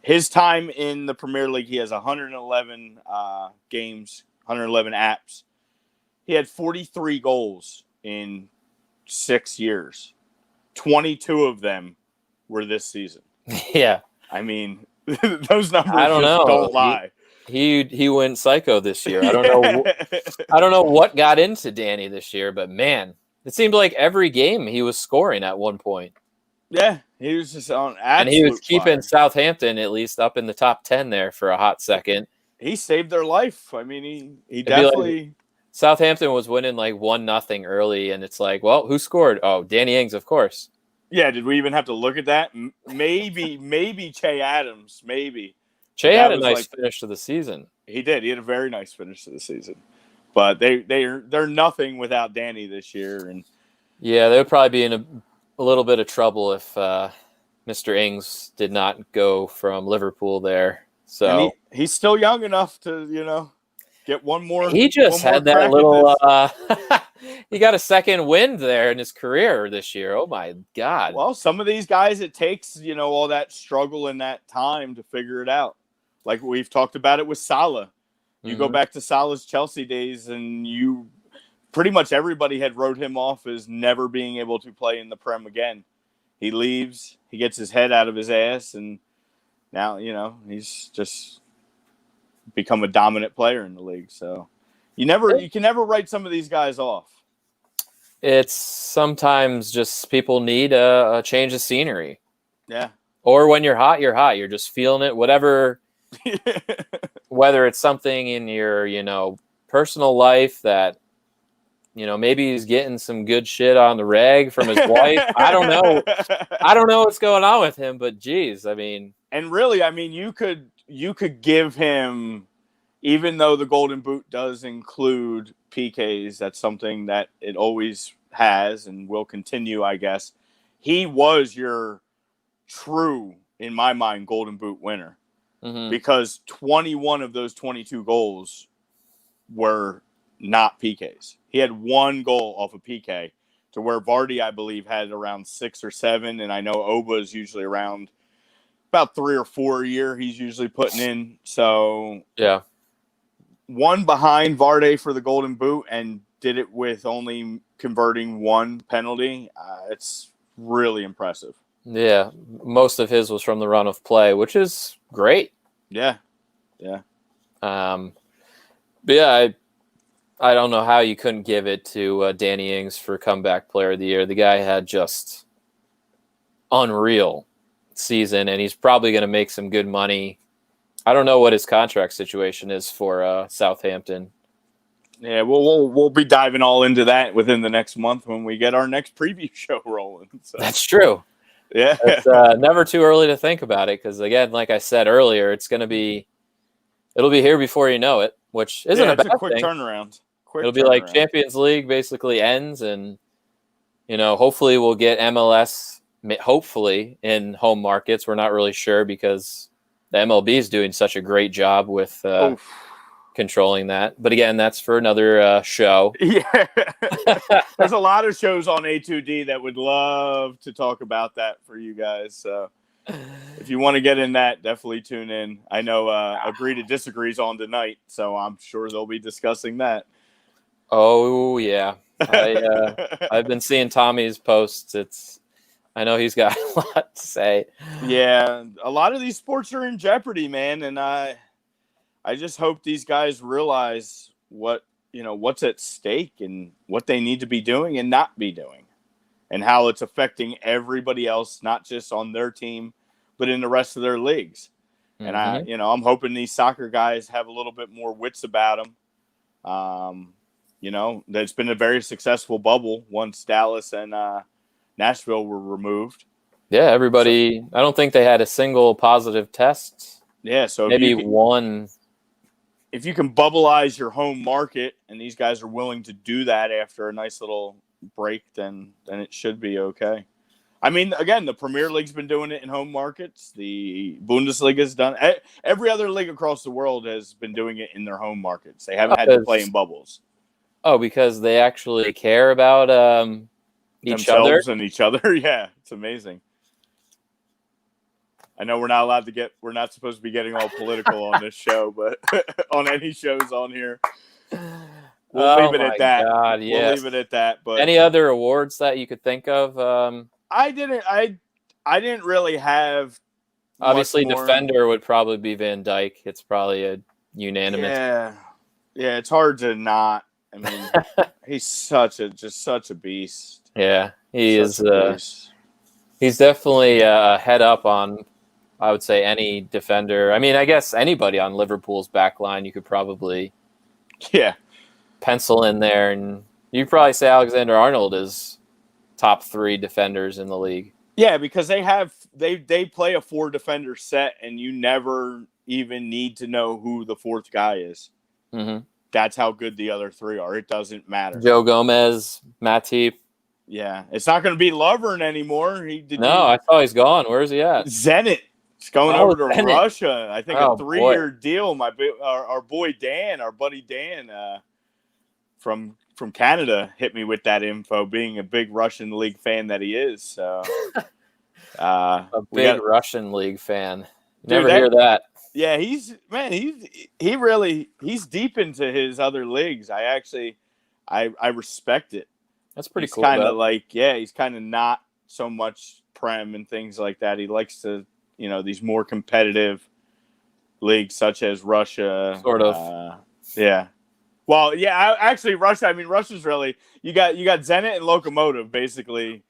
His time in the Premier League, he has 111 games, 111 apps. He had 43 goals in 6 years. 22 of them were this season. Yeah. I mean, those numbers don't lie. He went psycho this year. I don't know what got into Danny this year, but man, it seemed like every game he was scoring at one point. Yeah, he was just on absolute and he was keeping fire. Southampton at least up in the top 10 there for a hot second. He saved their life. I mean, he definitely. Southampton was winning like 1-0 early, and it's like, well, who scored? Oh, Danny Ings, of course. Yeah, did we even have to look at that? Maybe Che Adams, maybe. Che had a nice finish to the season. He did. He had a very nice finish to the season. But they're nothing without Danny this year. And yeah, they would probably be in a little bit of trouble if Mr. Ings did not go from Liverpool there. So he's still young enough to, get one more. He just had that little. He got a second wind there in his career this year. Oh my God! Well, some of these guys, it takes all that struggle and that time to figure it out. Like we've talked about it with Salah. You go back to Salah's Chelsea days, and pretty much everybody had wrote him off as never being able to play in the Prem again. He leaves, he gets his head out of his ass, and now he's just become a dominant player in the league. So you can never write some of these guys off. It's sometimes just people need a change of scenery. Yeah. Or when you're hot, you're hot. You're just feeling it. Whatever. Whether it's something in your, personal life that, maybe he's getting some good shit on the reg from his wife. I don't know. I don't know what's going on with him, but geez, I mean. And really, I mean, you could give him, even though the Golden Boot does include PKs, that's something that it always has and will continue, I guess. He was your true, in my mind, Golden Boot winner. Mm-hmm. Because 21 of those 22 goals were not PKs. He had one goal off a PK, to where Vardy, I believe, had around 6 or 7, and I know Oba is usually around about 3 or 4 a year he's usually putting in. So yeah, one behind Vardy for the Golden Boot, and did it with only converting one penalty. It's really impressive. Yeah, most of his was from the run of play, which is great. Yeah. But yeah, I don't know how you couldn't give it to Danny Ings for comeback player of the year. The guy had just unreal season, and he's probably going to make some good money. I don't know what his contract situation is for Southampton. Yeah, we'll be diving all into that within the next month when we get our next preview show rolling. So. That's true. Yeah, it's never too early to think about it, because again, like I said earlier, it'll be here before you know it, which isn't a bad a quick thing. Turnaround. It'll be like Champions League basically ends, and hopefully we'll get MLS. Hopefully in home markets. We're not really sure, because the MLB is doing such a great job with controlling that. But again, that's for another show. Yeah. There's a lot of shows on A2D that would love to talk about that for you guys. So if you want to get in that, definitely tune in. I know Agree to Disagree's on tonight, so I'm sure they'll be discussing that. Oh, yeah. I've been seeing Tommy's posts. I know he's got a lot to say. Yeah, a lot of these sports are in jeopardy, man, and I just hope these guys realize what's at stake and what they need to be doing and not be doing, and how it's affecting everybody else, not just on their team, but in the rest of their leagues. And I'm hoping these soccer guys have a little bit more wits about them. That's been a very successful bubble once Dallas and Nashville were removed. Yeah, everybody. So, I don't think they had a single positive test. Yeah, so maybe one. If you can bubbleize your home market, and these guys are willing to do that after a nice little break, then it should be okay. I mean, again, the Premier League's been doing it in home markets. The Bundesliga's done. Every other league across the world has been doing it in their home markets. They haven't had to play in bubbles. Oh, because they actually care about themselves and each other. Yeah, it's amazing. I know we're not supposed to be getting all political on this show, but on any shows on here, we'll leave it at that. God, yes. We'll leave it at that. But any other awards that you could think of? I didn't really have. Obviously, defender would probably be Van Dijk. It's probably a unanimous. Yeah, it's hard to not. I mean, he's such a beast. Yeah, he is. He's definitely a head up on, I would say, any defender. I mean, I guess anybody on Liverpool's back line you could probably pencil in there, and you'd probably say Alexander-Arnold is top 3 defenders in the league. Yeah, because they play a 4 defender set, and you never even need to know who the 4th guy is. Mm-hmm. That's how good the other 3 are. It doesn't matter. Joe Gomez, Matip. Yeah, it's not going to be Lovren anymore. I thought he's gone. Where is he at? Zenit. It's going over to Zenit. Russia. I think a 3-year deal. Our boy Dan, our buddy Dan, from Canada, hit me with that info. Being a big Russian league fan that he is, so Russian league fan. Never hear that. Yeah, he's deep into his other leagues. I respect it. That's pretty cool. Kind of he's kind of not so much Prem and things like that. He likes to, these more competitive leagues such as Russia. Sort of. Yeah. Well, yeah, actually Russia. I mean, Russia's really you got Zenit and Lokomotiv basically.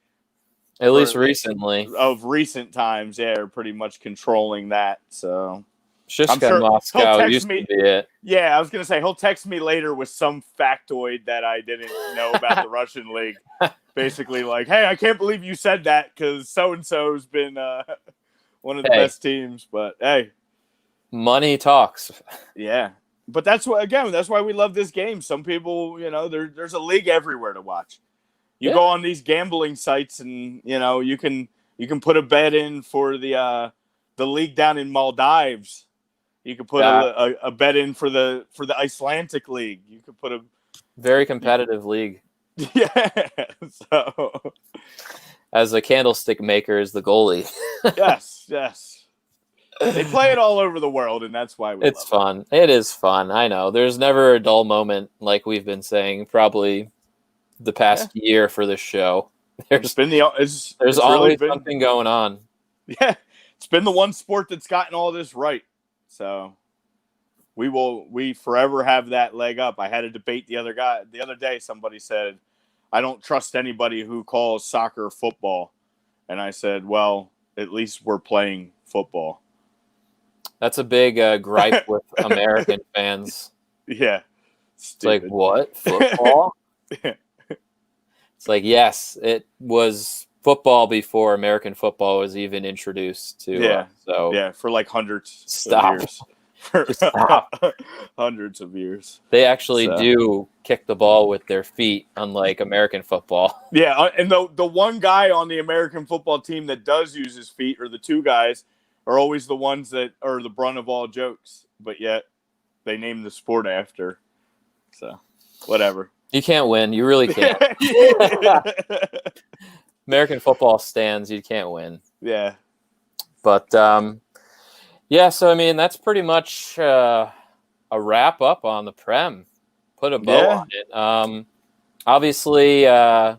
At least recently. Of recent times, are pretty much controlling that. So. Shishka Moscow used to be it. Yeah, I was going to say, he'll text me later with some factoid that I didn't know about the Russian league. Basically like, hey, I can't believe you said that because so-and-so's been one of the best teams. But, hey. Money talks. Yeah. But that's why we love this game. Some people, there's a league everywhere to watch. You go on these gambling sites and, you can put a bet in for the league down in Maldives. You could put a bet in for the Icelandic league. You could put a very competitive league. Yeah. So, as a candlestick maker is the goalie. Yes. They play it all over the world, and that's why it's fun. It is fun. I know. There's never a dull moment, like we've been saying, probably the past year for this show. There's always something going on. Yeah. It's been the one sport that's gotten all this right. So we forever have that leg up. I had a debate the other day. Somebody said, I don't trust anybody who calls soccer football. And I said, well, at least we're playing football. That's a big gripe with American fans. Yeah. It's like, what? Football? Yeah. It's like, yes, it was football before American football was even introduced to for like hundreds of years. Hundreds of years. They actually do kick the ball with their feet, unlike American football. Yeah, and the one guy on the American football team that does use his feet, or the 2 guys, are always the ones that are the brunt of all jokes, but yet they name the sport after. So, whatever. You can't win. You really can't. American football stands, you can't win. Yeah. But, so, I mean, that's pretty much a wrap up on the Prem. Put a bow on it. Obviously, I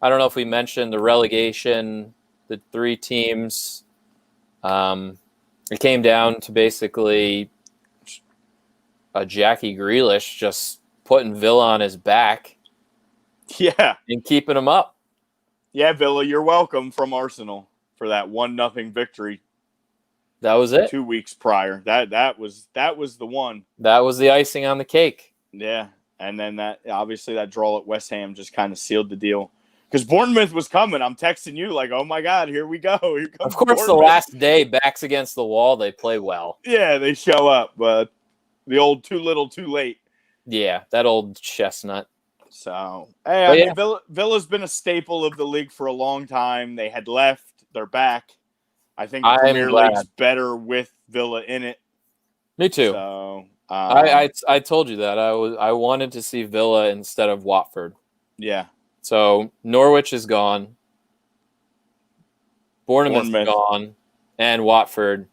don't know if we mentioned the relegation, the 3 teams. It came down to basically a Jackie Grealish just putting Villa on his back. Yeah. And keeping him up. Yeah, Villa, you're welcome from Arsenal for that 1-0 victory. That was it. 2 weeks prior. That was the one. That was the icing on the cake. Yeah. And then that draw at West Ham just kind of sealed the deal. Because Bournemouth was coming. I'm texting you like, oh my God, here we go. Here comes of course, the last day, backs against the wall, they play well. Yeah, they show up, but the old too little, too late. Yeah, that old chestnut. So, hey, Villa's been a staple of the league for a long time. They had left. They're back. I think the Premier League's better with Villa in it. Me too. So, I told you that. I wanted to see Villa instead of Watford. Yeah. So Norwich is gone. Bournemouth's gone. And Watford.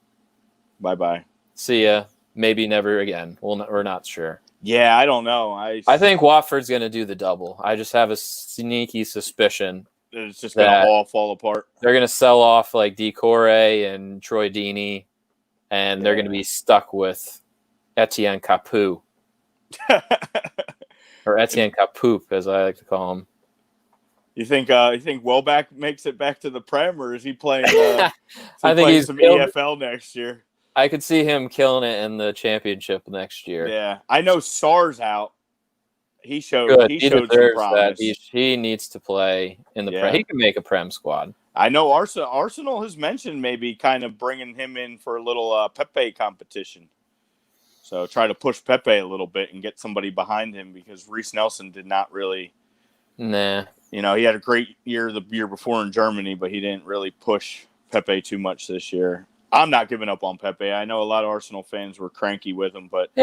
Bye-bye. See ya. Maybe never again. We're not sure. Yeah, I don't know. I think Watford's going to do the double. I just have a sneaky suspicion it's just going to all fall apart. They're going to sell off like Decore and Troy Deeney, and they're going to be stuck with Etienne Capoue. Or Etienne Capoue, as I like to call him. You think Welbeck makes it back to the Prem, or is he playing? I think he's some EFL next year. I could see him killing it in the championship next year. Yeah, I know Sarr's out. He showed some promise. He needs to play in the Prem. He can make a Prem squad. I know Arsenal has mentioned maybe kind of bringing him in for a little Pepe competition. So try to push Pepe a little bit and get somebody behind him because Reece Nelson did not really. Nah. He had a great year the year before in Germany, but he didn't really push Pepe too much this year. I'm not giving up on Pepe. I know a lot of Arsenal fans were cranky with him, but you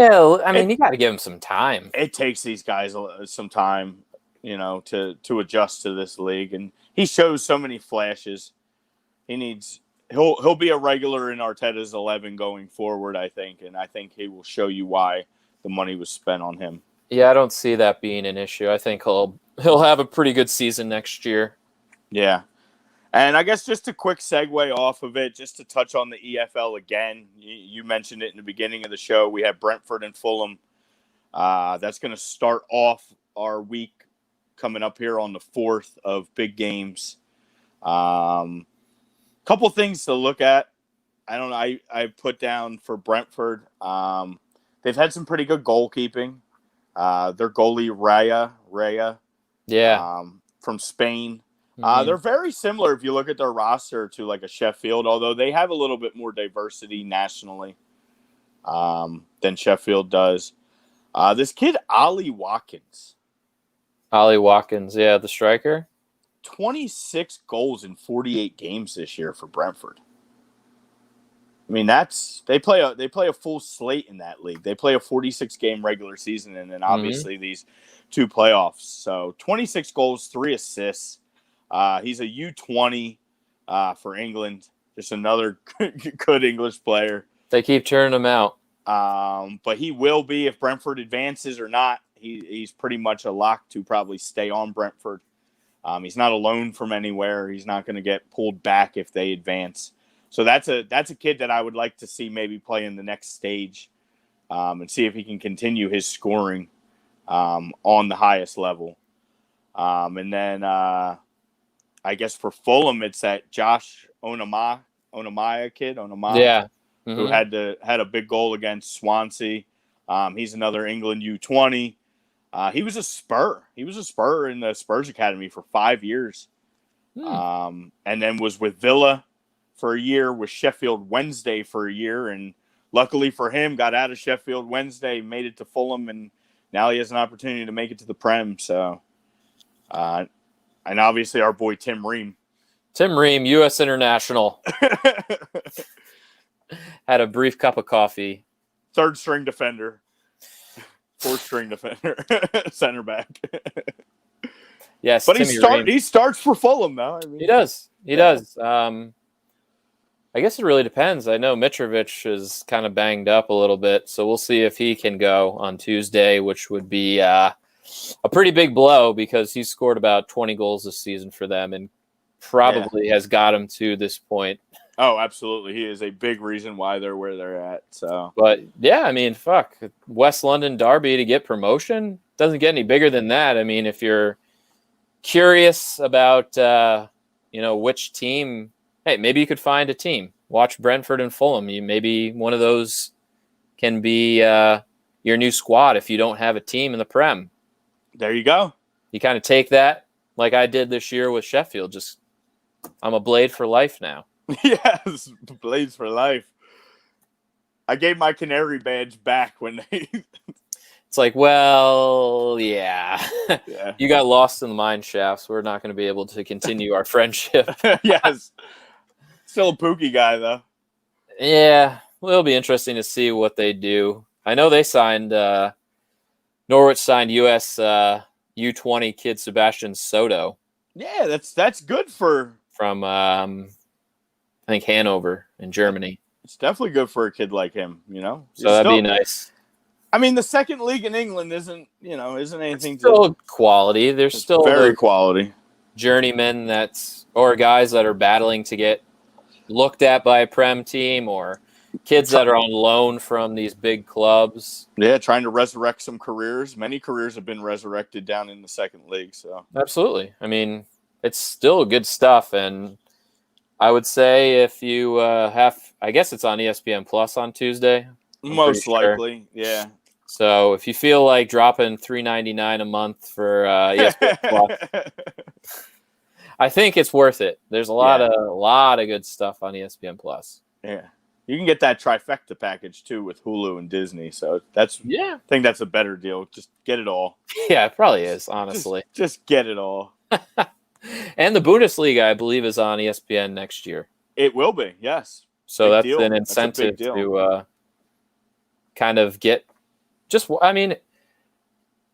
got to give him some time. It takes these guys some time, to adjust to this league, and he shows so many flashes. He'll be a regular in Arteta's 11 going forward, I think, and I think he will show you why the money was spent on him. Yeah, I don't see that being an issue. I think he'll have a pretty good season next year. Yeah. And I guess just a quick segue off of it, just to touch on the EFL again. You mentioned it in the beginning of the show. We have Brentford and Fulham. That's going to start off our week coming up here on the 4th of big games. Couple things to look at. I don't know. I put down for Brentford. They've had some pretty good goalkeeping. Their goalie, Raya. Yeah. From Spain. They're very similar if you look at their roster to like a Sheffield, although they have a little bit more diversity nationally than Sheffield does. This kid, Ollie Watkins. The striker. 26 goals in 48 games this year for Brentford. I mean, they play a full slate in that league. They play a 46-game regular season and then obviously these 2 playoffs. So 26 goals, 3 assists. He's a U20 for England. Just another good English player. They keep turning him out. But he will be, if Brentford advances or not, he's pretty much a lock to probably stay on Brentford. He's not a loan from anywhere. He's not going to get pulled back if they advance. So that's a kid that I would like to see maybe play in the next stage and see if he can continue his scoring on the highest level. And then I guess for Fulham, it's that Josh Onamaya kid. Yeah. Who had a big goal against Swansea. He's another England U20. He was a Spur. He was a Spur in the Spurs Academy for 5 years. And then was with Villa for a year, with Sheffield Wednesday for a year. And luckily for him, got out of Sheffield Wednesday, made it to Fulham, and now he has an opportunity to make it to the Prem. So, and obviously our boy Tim Ream. Tim Ream, U.S. international. Had a brief cup of coffee. 3rd string defender. 4th string defender. Center back. Yes, but he starts for Fulham now. I mean, he does. He does. I guess it really depends. I know Mitrovic is kind of banged up a little bit, so we'll see if he can go on Tuesday, which would be a pretty big blow because he's scored about 20 goals this season for them and probably has got him to this point. Oh, absolutely. He is a big reason why they're where they're at. So, But yeah, I mean, fuck, West London Derby to get promotion doesn't get any bigger than that. I mean, if you're curious about which team, hey, maybe you could find a team. Watch Brentford and Fulham. Maybe one of those can be your new squad if you don't have a team in the Prem. there you go. You kind of take that like I did this year with Sheffield. Just I'm a Blade for life now. Yes, Blades for life. I gave my Canary badge back when they. It's like, well, yeah. Yeah. You got lost in the mine shafts. We're not going to be able to continue our friendship. Yes. Still a Pookie guy, though. Yeah, well, it'll be interesting to see what they do. I know they signed Norwich signed U.S. U20 kid Sebastian Soto. Yeah, that's good for. From I think Hanover in Germany. It's definitely good for a kid like him, you know. So that'd be nice. I mean, the second league in England isn't anything. It's still quality. There's still very quality journeymen or guys that are battling to get looked at by a Prem team, or kids that are on loan from these big clubs. Yeah, trying to resurrect some careers. Many careers have been resurrected down in the second league. So absolutely. I mean, it's still good stuff, and I would say if you I guess it's on ESPN Plus on Tuesday. Most likely, yeah. So if you feel like dropping $3.99 a month for ESPN Plus, I think it's worth it. There's a lot of good stuff on ESPN Plus. Yeah, you can get that trifecta package too with Hulu and Disney. So I think that's a better deal. Just get it all. Yeah, it probably is. Honestly, just get it all. And the Bundesliga, I believe, is on ESPN next year. It will be, yes. So that's an incentive to kind of get. It's MLS.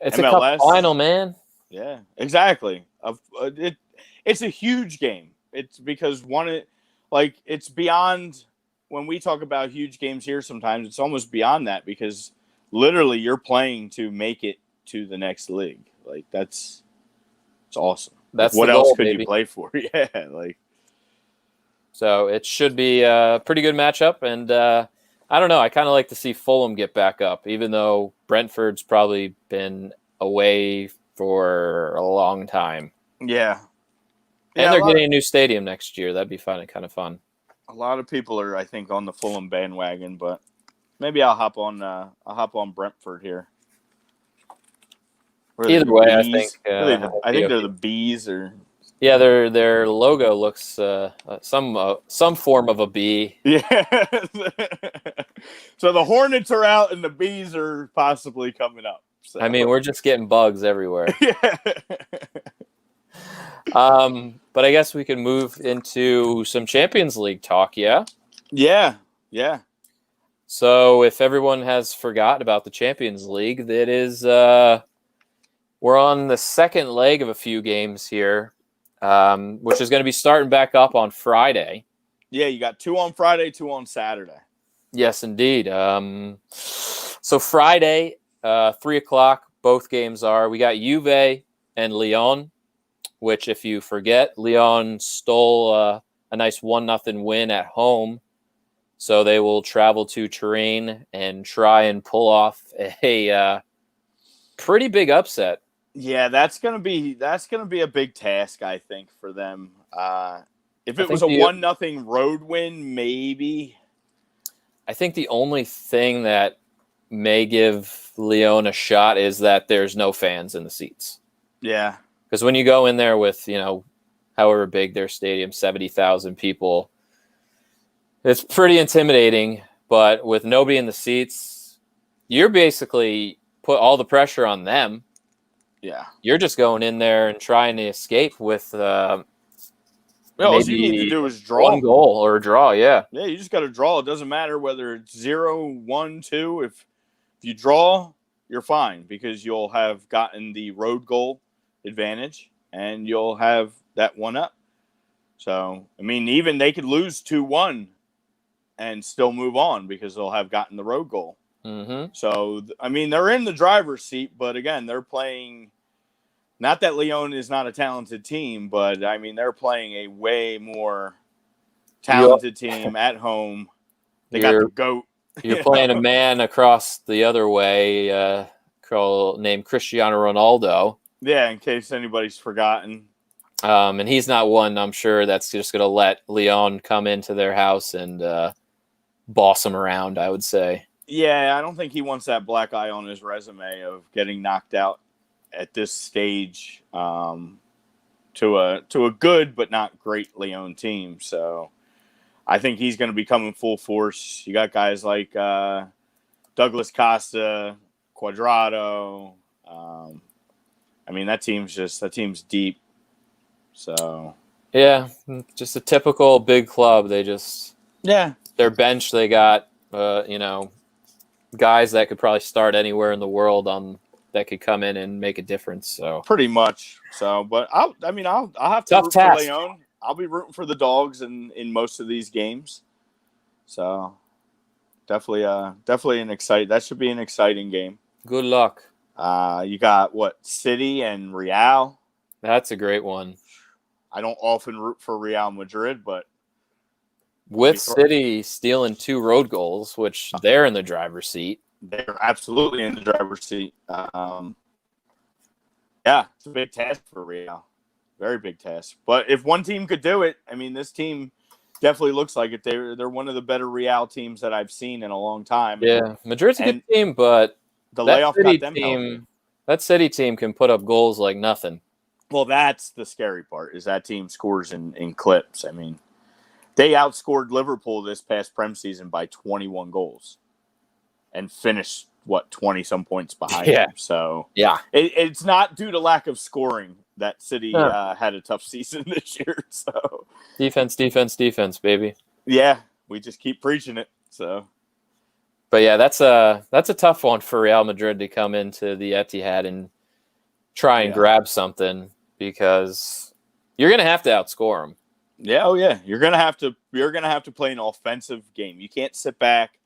A cup final, man. Yeah, exactly. It's a huge game. It's because it's beyond when we talk about huge games here. Sometimes it's almost beyond that because literally you're playing to make it to the next league. Like it's awesome. That's what else could you play for? Yeah, So it should be a pretty good matchup, and I don't know. I kind of like to see Fulham get back up, even though Brentford's probably been away for a long time. Yeah. And they're getting a new stadium next year. That'd be kind of fun. A lot of people are, I think, on the Fulham bandwagon, but maybe I'll hop on Brentford here. Either way, I think they're the Bees or. Yeah, their logo looks some form of a bee. Yeah. So the Hornets are out and the Bees are possibly coming up. So. I mean, we're just getting bugs everywhere. Yeah. But I guess we can move into some Champions League talk, yeah? Yeah, yeah. So if everyone has forgotten about the Champions League, that is we're on the second leg of a few games here. Which is going to be starting back up on Friday. Yeah, you got 2 on Friday, 2 on Saturday. Yes, indeed. So Friday, 3:00, both games are. We got Juve and Lyon, which if you forget, Lyon stole a nice 1-0 win at home. So they will travel to Turin and try and pull off a pretty big upset. Yeah, that's gonna be a big task, I think, for them. If it was a 1-0 road win, maybe. I think the only thing that may give Lyon a shot is that there's no fans in the seats. Yeah, because when you go in there with however big their stadium, 70,000 people, it's pretty intimidating. But with nobody in the seats, you're basically put all the pressure on them. Yeah, you're just going in there and trying to escape with all you need to do is draw one goal or a draw. Yeah, you just got to draw. It doesn't matter whether it's 0-1, 2. If you draw, you're fine because you'll have gotten the road goal advantage and you'll have that one up. So I mean, even they could lose 2-1 and still move on because they'll have gotten the road goal. Mm-hmm. So, I mean, they're in the driver's seat, but again, they're playing – not that Lyon is not a talented team, but, I mean, they're playing a way more talented team at home. They got the GOAT. You're playing a man across the other way, named Cristiano Ronaldo. Yeah, in case anybody's forgotten. And he's not one, I'm sure, that's just going to let Leon come into their house and boss them around, I would say. Yeah, I don't think he wants that black eye on his resume of getting knocked out at this stage to a good but not great Leon team. So I think he's going to be coming full force. You got guys like Douglas Costa, Cuadrado. I mean, that team's deep. So yeah, just a typical big club. They just their bench. They got guys that could probably start anywhere in the world that could come in and make a difference. So pretty much. So, but I'll have to root for Leon. I'll be rooting for the Dogs in most of these games. So definitely that should be an exciting game. Good luck. You got City and Real. That's a great one. I don't often root for Real Madrid, but with City stealing 2 road goals, which they're in the driver's seat. They're absolutely in the driver's seat. Yeah, it's a big task for Real. Very big task. But if one team could do it, I mean, this team definitely looks like it. They're one of the better Real teams that I've seen in a long time. Yeah, Madrid's a good team, but the layoff got them healthy. That City team can put up goals like nothing. Well, that's the scary part, is that team scores in clips. I mean, they outscored Liverpool this past Prem season by 21 goals and finished, 20-some points behind them. So, yeah, it's not due to lack of scoring that City had a tough season this year. So defense, baby. Yeah, we just keep preaching it. So, but yeah, that's a tough one for Real Madrid to come into the Etihad and try and grab something, because you're going to have to outscore them. Yeah, oh yeah, you're gonna have to play an offensive game. You can't sit back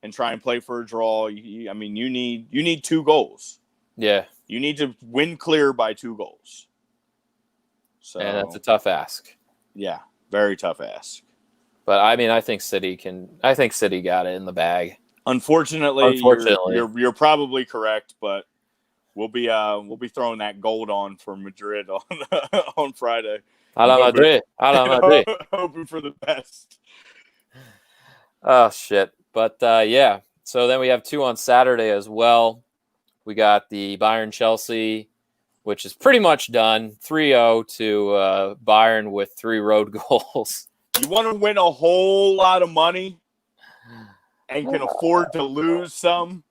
and try and play for a draw. You need 2 goals. Yeah, you need to win clear by 2 goals. So, and that's a tough ask. Yeah, very tough ask. But I mean, I think City got it in the bag. Unfortunately, you're probably correct, but we'll be throwing that gold on for Madrid on Friday. A la Madrid. Hoping for the best. Oh, shit. But, yeah. So then we have 2 on Saturday as well. We got the Bayern-Chelsea, which is pretty much done. 3-0 to Bayern with 3 road goals. You want to win a whole lot of money and can afford to lose some?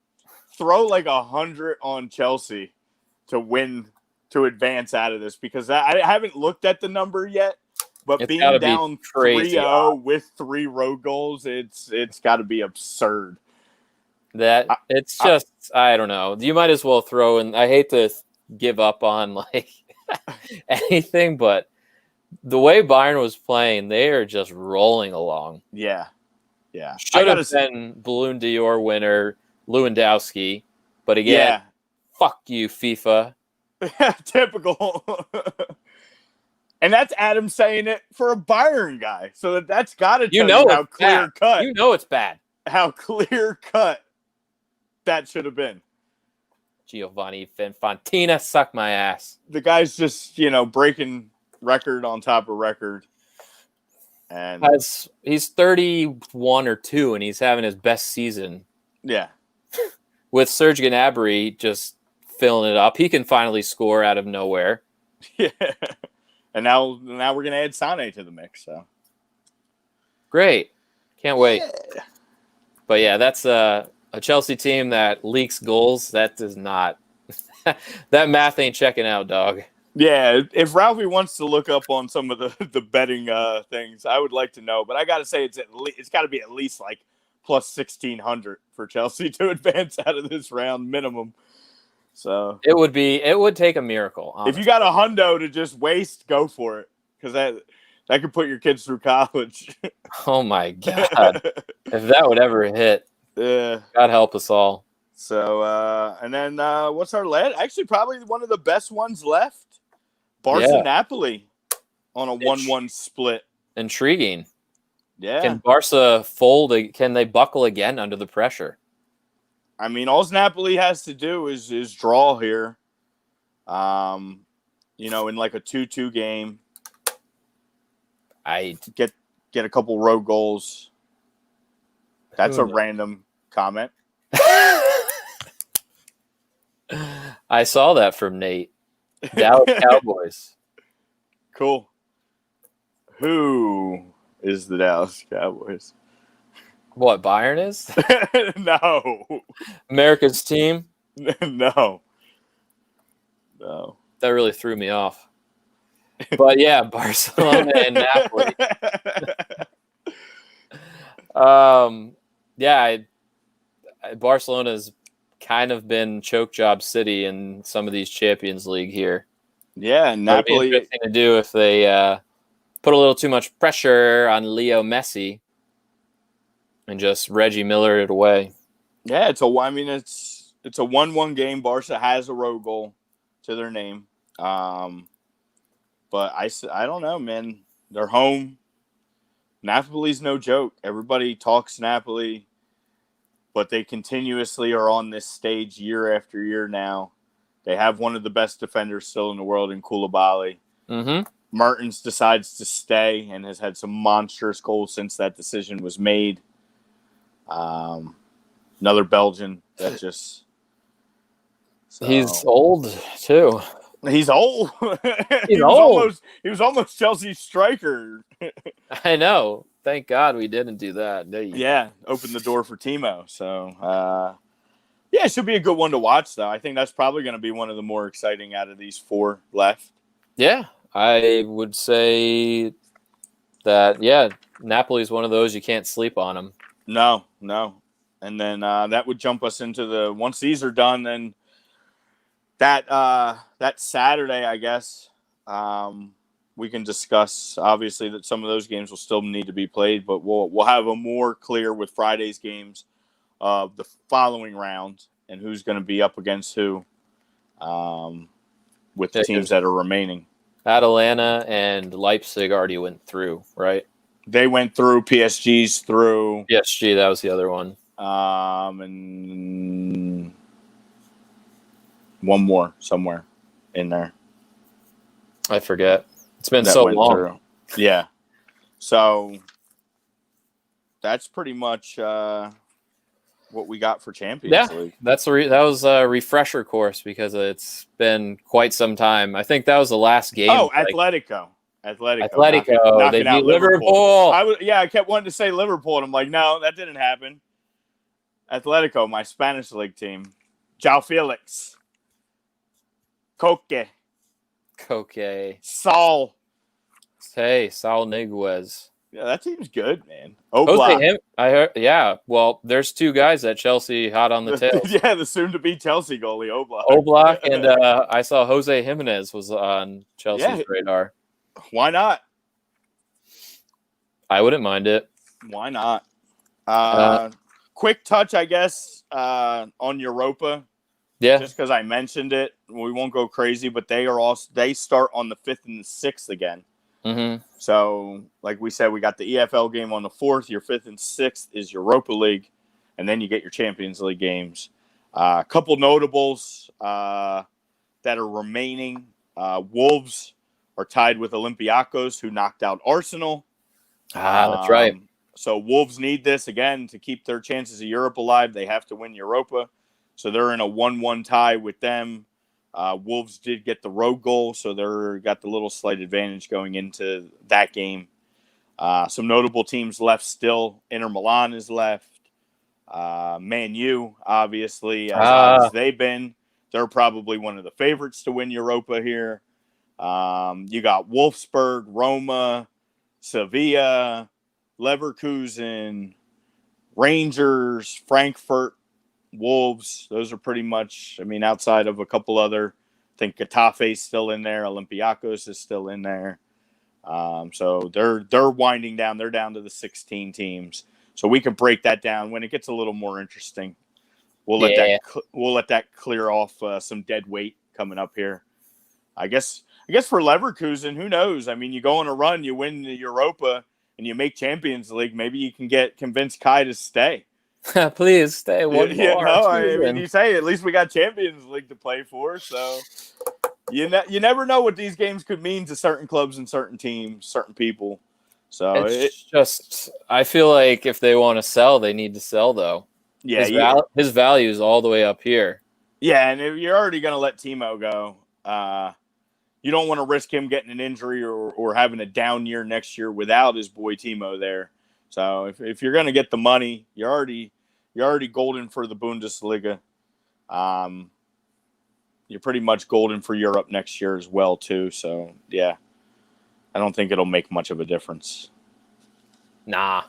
Throw like 100 on Chelsea to win, to advance out of this, because I haven't looked at the number yet, but it's being down 3-0 with 3 road goals, it's got to be absurd. I don't know. You might as well throw in. I hate to give up on like anything, but the way Bayern was playing, they are just rolling along. Yeah. Should have been Ballon d'Or winner Lewandowski, but again, fuck you, FIFA. Typical. And that's Adam saying it for a Bayern guy. So that's got to tell you how clear cut. You know it's bad. How clear cut that should have been. Giovanni Infantino, suck my ass. The guy's just, breaking record on top of record. And he's 31 or 2, and he's having his best season. Yeah. With Serge Gnabry just filling it up. He can finally score out of nowhere. Yeah. And now we're going to add Sané to the mix. So great. Can't wait. Yeah. But yeah, that's a Chelsea team that leaks goals. That does not – that math ain't checking out, dog. Yeah, if Ralphie wants to look up on some of the betting things, I would like to know. But I got to say it's got to be at least like plus 1,600 for Chelsea to advance out of this round minimum. So it would take a miracle. Honestly. If you got a hundo to just waste, go for it, because that could put your kids through college. Oh my God! If that would ever hit, God help us all. So and then what's our lead? Actually, probably one of the best ones left. Barca Napoli on a 1-1 split. Intriguing. Yeah. Can Barca fold? Can they buckle again under the pressure? I mean, all Napoli has to do is draw here. In like a 2-2 game. I get a couple road goals. That's a random comment. I saw that from Nate. Dallas Cowboys. Cool. Who is the Dallas Cowboys? What, Bayern is? No. America's team? No. That really threw me off. But yeah, Barcelona and Napoli. Barcelona's kind of been choke job city in some of these Champions League here. Yeah, Napoli. It'd be interesting to do if they put a little too much pressure on Leo Messi and just Reggie Miller it away. Yeah, it's a 1-1 game. Barca has a road goal to their name. But I don't know, man. They're home. Napoli's no joke. Everybody talks Napoli, but they continuously are on this stage year after year now. They have one of the best defenders still in the world in Koulibaly. Mm-hmm. Mertens decides to stay and has had some monstrous goals since that decision was made. Another Belgian that just... He's old, too. He's old. He was almost Chelsea's striker. I know. Thank God we didn't do that. Yeah, opened the door for Timo. So, it should be a good one to watch, though. I think that's probably going to be one of the more exciting out of these 4 left. Yeah, I would say that, Napoli's one of those you can't sleep on them. No. And then that would jump us into once these are done, then that Saturday, I guess, we can discuss, obviously, that some of those games will still need to be played, but we'll have a more clear with Friday's games of the following round and who's going to be up against who with the teams that are remaining. Atalanta and Leipzig already went through, right? They went through. PSG's through. PSG, that was the other one. And one more somewhere in there. I forget. It's been so long. Through. Yeah. So that's pretty much what we got for Champions League. That was a refresher course because it's been quite some time. I think that was the last game. Oh, Atletico. Atletico. They beat Liverpool. I kept wanting to say Liverpool, and I'm like, no, that didn't happen. Atletico, my Spanish league team. João Felix. Coque. Saul. Hey, Saul Niguez. Yeah, that team's good, man. Oblak. I heard. Yeah, well, there's 2 guys at Chelsea hot on the tail. Yeah, the soon-to-be Chelsea goalie, Oblak. And I saw Jose Jimenez was on Chelsea's radar. Why not? I wouldn't mind it. Why not? Quick touch, I guess, on Europa. Yeah. Just because I mentioned it, we won't go crazy, but they start on the 5th and the 6th again. Mm-hmm. So, like we said, we got the EFL game on the 4th. Your 5th and 6th is Europa League, and then you get your Champions League games. A couple notables that are remaining. Wolves are tied with Olympiacos, who knocked out Arsenal. That's right. So Wolves need this, again, to keep their chances of Europe alive. They have to win Europa. So they're in a 1-1 tie with them. Wolves did get the road goal, so they're got the little slight advantage going into that game. Some notable teams left still. Inter Milan is left. Man U, obviously, as they've been. They're probably one of the favorites to win Europa here. You got Wolfsburg, Roma, Sevilla, Leverkusen, Rangers, Frankfurt, Wolves. Those are pretty much, outside of a couple other, I think Getafe's still in there. Olympiacos is still in there. So they're winding down. They're down to the 16 teams. So we can break that down when it gets a little more interesting. We'll let that clear off some dead weight coming up here. I guess for Leverkusen, who knows? You go on a run, you win the Europa, and you make Champions League, maybe you can convince Kai to stay. Please stay one more. I mean, you say at least we got Champions League to play for, so you never know what these games could mean to certain clubs and certain teams, certain people. So it's just, I feel like if they want to sell, they need to sell though. Yeah, his value is all the way up here. Yeah, and if you're already going to let Timo go, you don't want to risk him getting an injury or having a down year next year without his boy Timo there. So if you're going to get the money, you're already golden for the Bundesliga. You're pretty much golden for Europe next year as well too. So yeah, I don't think it'll make much of a difference. Nah,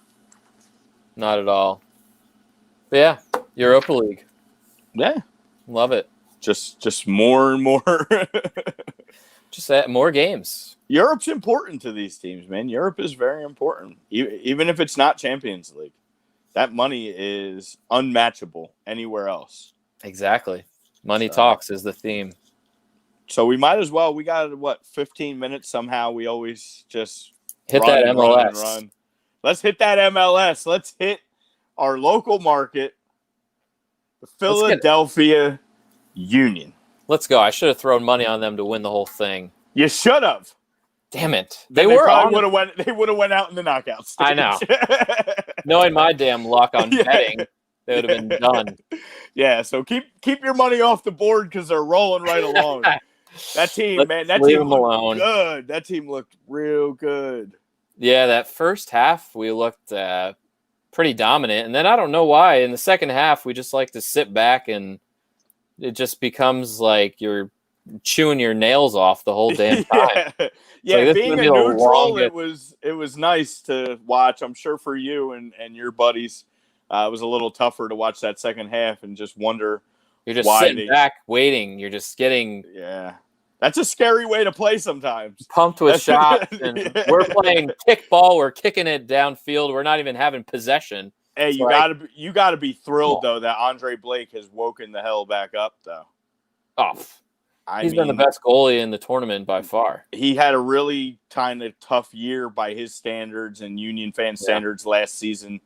not at all. But yeah, Europa League. Yeah, love it. Just more and more. Just add more games. Europe's important to these teams, man. Europe is very important, even if it's not Champions League. That money is unmatchable anywhere else. Exactly. Money talks is the theme. So we might as well. We got 15 minutes somehow. We always just hit that MLS. Run. Let's hit that MLS. Let's hit our local market, the Philadelphia Union. Let's go. I should have thrown money on them to win the whole thing. You should have. Damn it. They would have went out in the knockout stage. I know. Knowing my damn luck on betting, they would have been done. Yeah, so keep your money off the board because they're rolling right along. That team, man, that team looked good. That team looked real good. Yeah, that first half we looked pretty dominant. And then I don't know why. In the second half, we just like to sit back and it just becomes like you're chewing your nails off the whole damn time. Yeah, being a neutral, it was nice to watch. I'm sure for you and your buddies, it was a little tougher to watch that second half and just wonder. You're just sitting back waiting. You're just getting That's a scary way to play sometimes. Pumped with shots, and we're playing kickball. We're kicking it downfield. We're not even having possession. Hey, you gotta be thrilled though that Andre Blake has woken the hell back up though. Oh. He's been the best goalie in the tournament by far. He had a really kind of tough year by his standards and Union fan standards last season.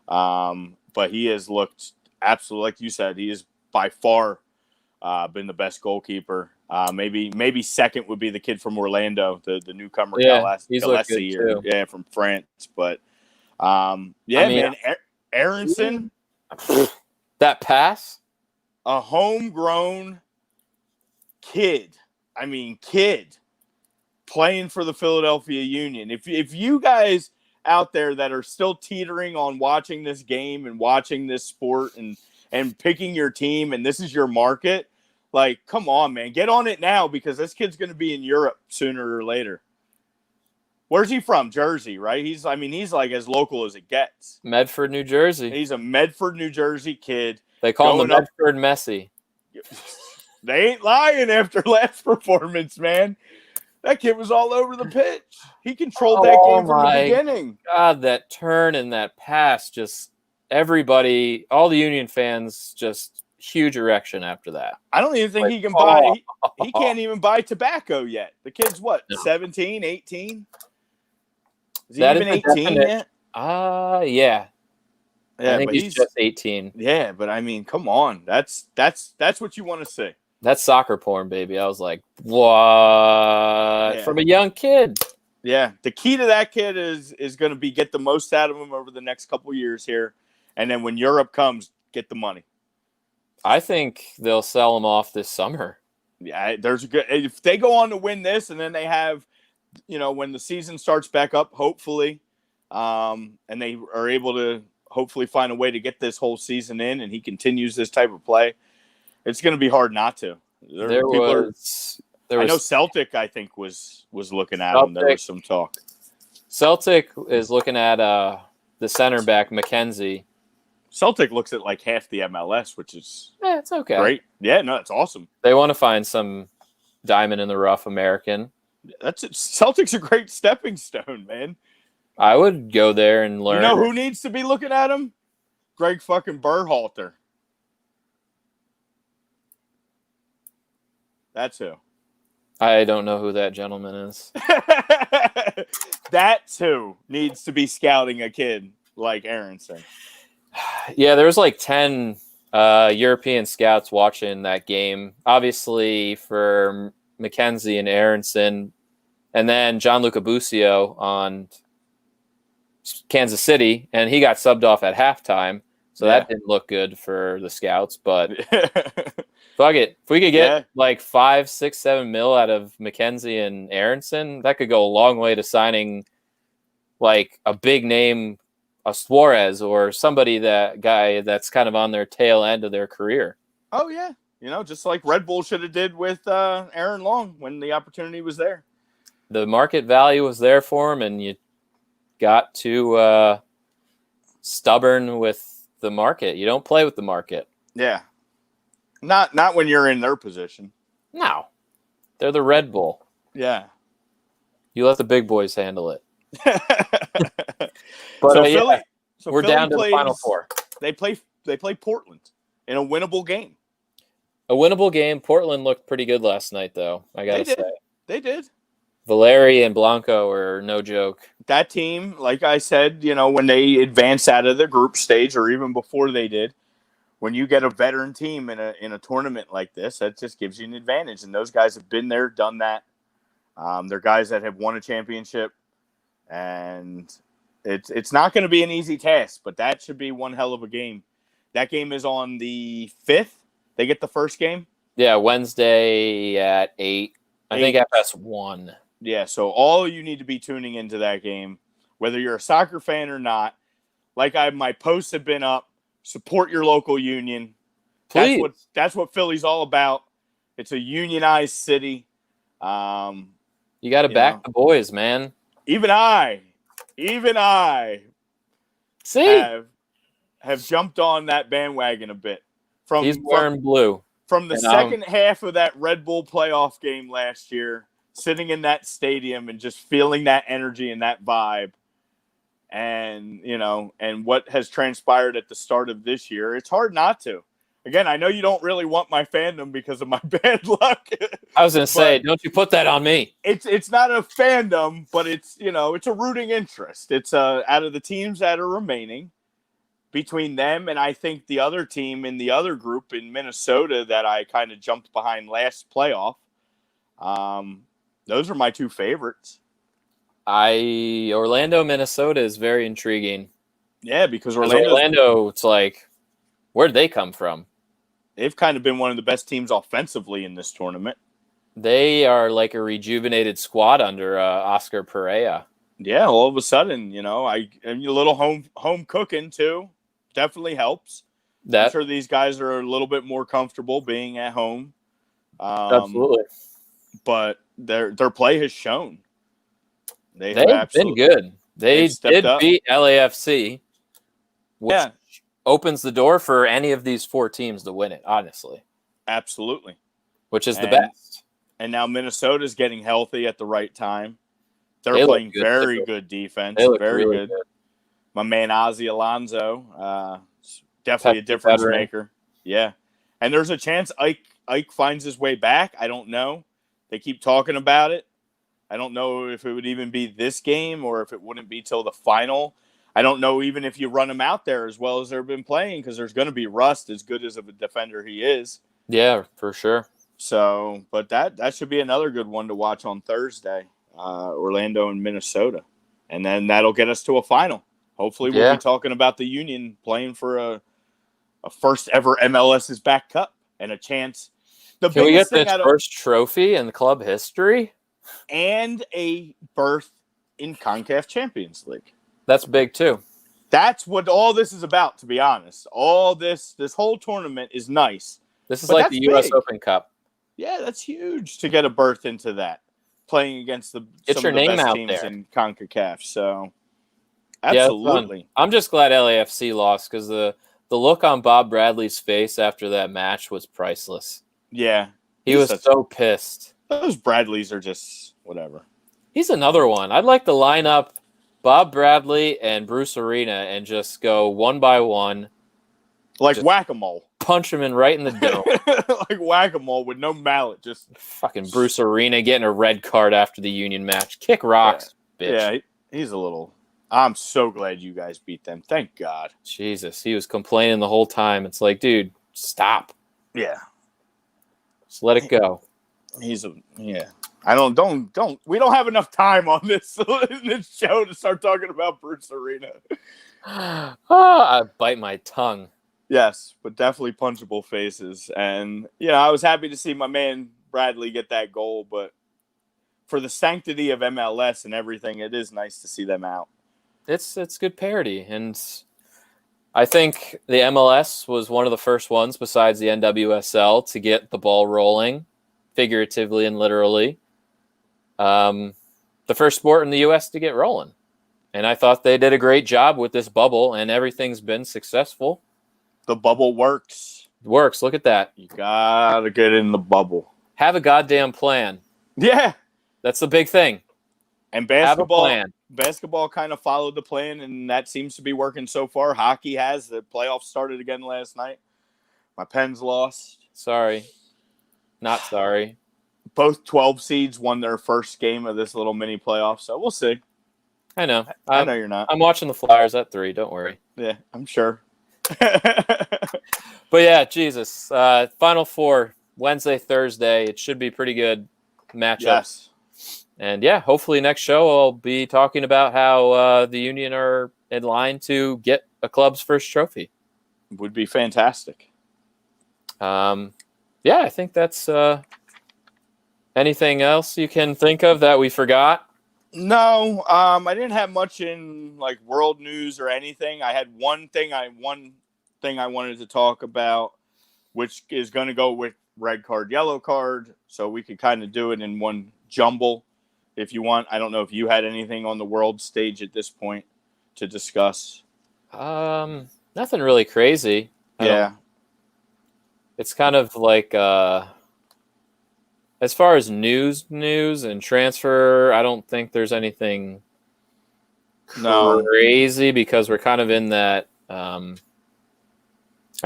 But he has looked absolutely, like you said, he has by far been the best goalkeeper. Maybe second would be the kid from Orlando, the newcomer, Galessi here. Yeah, from France. But man, Aronson. That pass? A homegrown kid playing for the Philadelphia Union. If you guys out there that are still teetering on watching this game and watching this sport and picking your team and this is your market, like, come on, man, get on it now because this kid's going to be in Europe sooner or later. Where's he from? Jersey, right? He's like as local as it gets. Medford, New Jersey. He's a Medford, New Jersey kid. They call him the Medford Messi. They ain't lying after last performance, man. That kid was all over the pitch. He controlled that game from the beginning. God, that turn and that pass, just everybody, all the Union fans, just huge erection after that. I don't even think he can buy. He can't even buy tobacco yet. The kid's what, 17, 18? Is he even 18 yet? Yeah. I think he's just 18. Yeah, but I mean, come on. That's what you want to see. That's soccer porn, baby. I was like, what? Yeah. From a young kid. Yeah. The key to that kid is going to be get the most out of him over the next couple of years here. And then when Europe comes, get the money. I think they'll sell him off this summer. Yeah, if they go on to win this and then they have, when the season starts back up, hopefully, and they are able to hopefully find a way to get this whole season in and he continues this type of play, it's going to be hard not to. I know Celtic, I think, was looking at him. There was some talk. Celtic is looking at the center back, McKenzie. Celtic looks at like half the MLS, which is it's okay. Great. Yeah, no, it's awesome. They want to find some diamond in the rough American. That's it. Celtic's a great stepping stone, man. I would go there and learn. You know who needs to be looking at him? Greg fucking Berhalter. That's who. I don't know who that gentleman is. That too needs to be scouting a kid like Aronson. Yeah, there was like 10 European scouts watching that game. Obviously for McKenzie and Aronson, and then Gianluca Busio on Kansas City, and he got subbed off at halftime. So that didn't look good for the scouts, but fuck it. If we could get like 5, 6, 7 mil out of McKenzie and Aronson, that could go a long way to signing like a big name, a Suarez or somebody that's kind of on their tail end of their career. Oh yeah, just like Red Bull should have did with Aaron Long when the opportunity was there. The market value was there for him, and you got too stubborn with the market. You don't play with the market. Yeah. Not when you're in their position. No. They're the Red Bull. Yeah. You let the big boys handle it. But Philly, we're Philly down to the Final Four. They play Portland in a winnable game. A winnable game. Portland looked pretty good last night, though, I got to say. They did. Valeri and Blanco were no joke. That team, like I said, when they advance out of the group stage or even before they did, when you get a veteran team in a tournament like this, that just gives you an advantage. And those guys have been there, done that. They're guys that have won a championship. And it's not going to be an easy task, but that should be one hell of a game. That game is on the 5th. They get the first game? Yeah, Wednesday at 8. I think FS1. Yeah, so all you need to be tuning into that game, whether you're a soccer fan or not. Like my posts have been up, support your local union. Please. That's what Philly's all about. It's a unionized city. You got to back the boys, man. Even I have jumped on that bandwagon a bit. He's wearing blue. From the second half of that Red Bull playoff game last year, sitting in that stadium and just feeling that energy and that vibe. And, and what has transpired at the start of this year, it's hard not to. Again, I know you don't really want my fandom because of my bad luck. I was going to say, don't you put that on me. It's not a fandom, but it's a rooting interest. It's out of the teams that are remaining, between them and I think the other team in the other group in Minnesota that I kind of jumped behind last playoff. Those are my two favorites. Orlando, Minnesota is very intriguing. Yeah, because Orlando, it's like, where did they come from? They've kind of been one of the best teams offensively in this tournament. They are like a rejuvenated squad under Oscar Pereira. Yeah, all of a sudden, and a little home cooking too definitely helps. I'm sure these guys are a little bit more comfortable being at home. Absolutely. But their play has shown. They've been good. They did beat LAFC, which opens the door for any of these 4 teams to win it, honestly. Absolutely. Which is the best. And now Minnesota's getting healthy at the right time. They're playing very good defense. They look very really good. My man Ozzy Alonso, definitely a difference maker. Yeah. And there's a chance Ike finds his way back. I don't know. They keep talking about it. I don't know if it would even be this game or if it wouldn't be till the final. I don't know even if you run him out there as well as they've been playing because there's going to be rust as good as of a defender he is. Yeah, for sure. So, but that should be another good one to watch on Thursday, Orlando and Minnesota. And then that'll get us to a final. Hopefully we'll be talking about the Union playing for a first ever MLS's back cup and a chance. Can we get this first trophy in club history? And a berth in CONCACAF Champions League. That's big too. That's what all this is about, to be honest. All this whole tournament is nice. This is like the U.S. Open Cup. Yeah, that's huge to get a berth into that. Playing against some of the best teams in CONCACAF. So, absolutely. Yeah, I'm just glad LAFC lost because the look on Bob Bradley's face after that match was priceless. Yeah. He was so pissed. Those Bradleys are just whatever. He's another one. I'd like to line up Bob Bradley and Bruce Arena and just go one by one Like whack-a-mole. Punch him right in the dome. Like whack-a-mole with no mallet. Just fucking Bruce Arena getting a red card after the Union match. Kick rocks, bitch. Yeah, he's a little... I'm so glad you guys beat them. Thank God. Jesus, he was complaining the whole time. It's like, dude, stop. Yeah. Just let it go. I don't. We don't have enough time on this show to start talking about Bruce Arena. I bite my tongue. Yes, but definitely punchable faces. And, I was happy to see my man Bradley get that goal, but for the sanctity of MLS and everything, it is nice to see them out. It's good parody. And I think the MLS was one of the first ones besides the NWSL to get the ball rolling, figuratively and literally. The first sport in the U.S. to get rolling. And I thought they did a great job with this bubble, and everything's been successful. The bubble works. Works. Look at that. You gotta get in the bubble. Have a goddamn plan. Yeah. That's the big thing. And basketball kind of followed the plan, and that seems to be working so far. Hockey has. The playoffs started again last night. My Pens lost. Sorry. Not sorry. Both 12 seeds won their first game of this little mini playoff, so we'll see. I know. I know you're not. I'm watching the Flyers at 3. Don't worry. Yeah, I'm sure. But yeah, Jesus. Final Four, Wednesday, Thursday. It should be pretty good matchup. Yes. And yeah, hopefully next show I'll be talking about how the Union are in line to get a club's first trophy. Would be fantastic. Yeah, I think that's anything else you can think of that we forgot? No, I didn't have much in like world news or anything. I had one thing I wanted to talk about, which is going to go with red card, yellow card. So we could kind of do it in one jumble if you want. I don't know if you had anything on the world stage at this point to discuss. Nothing really crazy. It's kind of like as far as news and transfer, I don't think there's anything crazy because we're kind of in that. I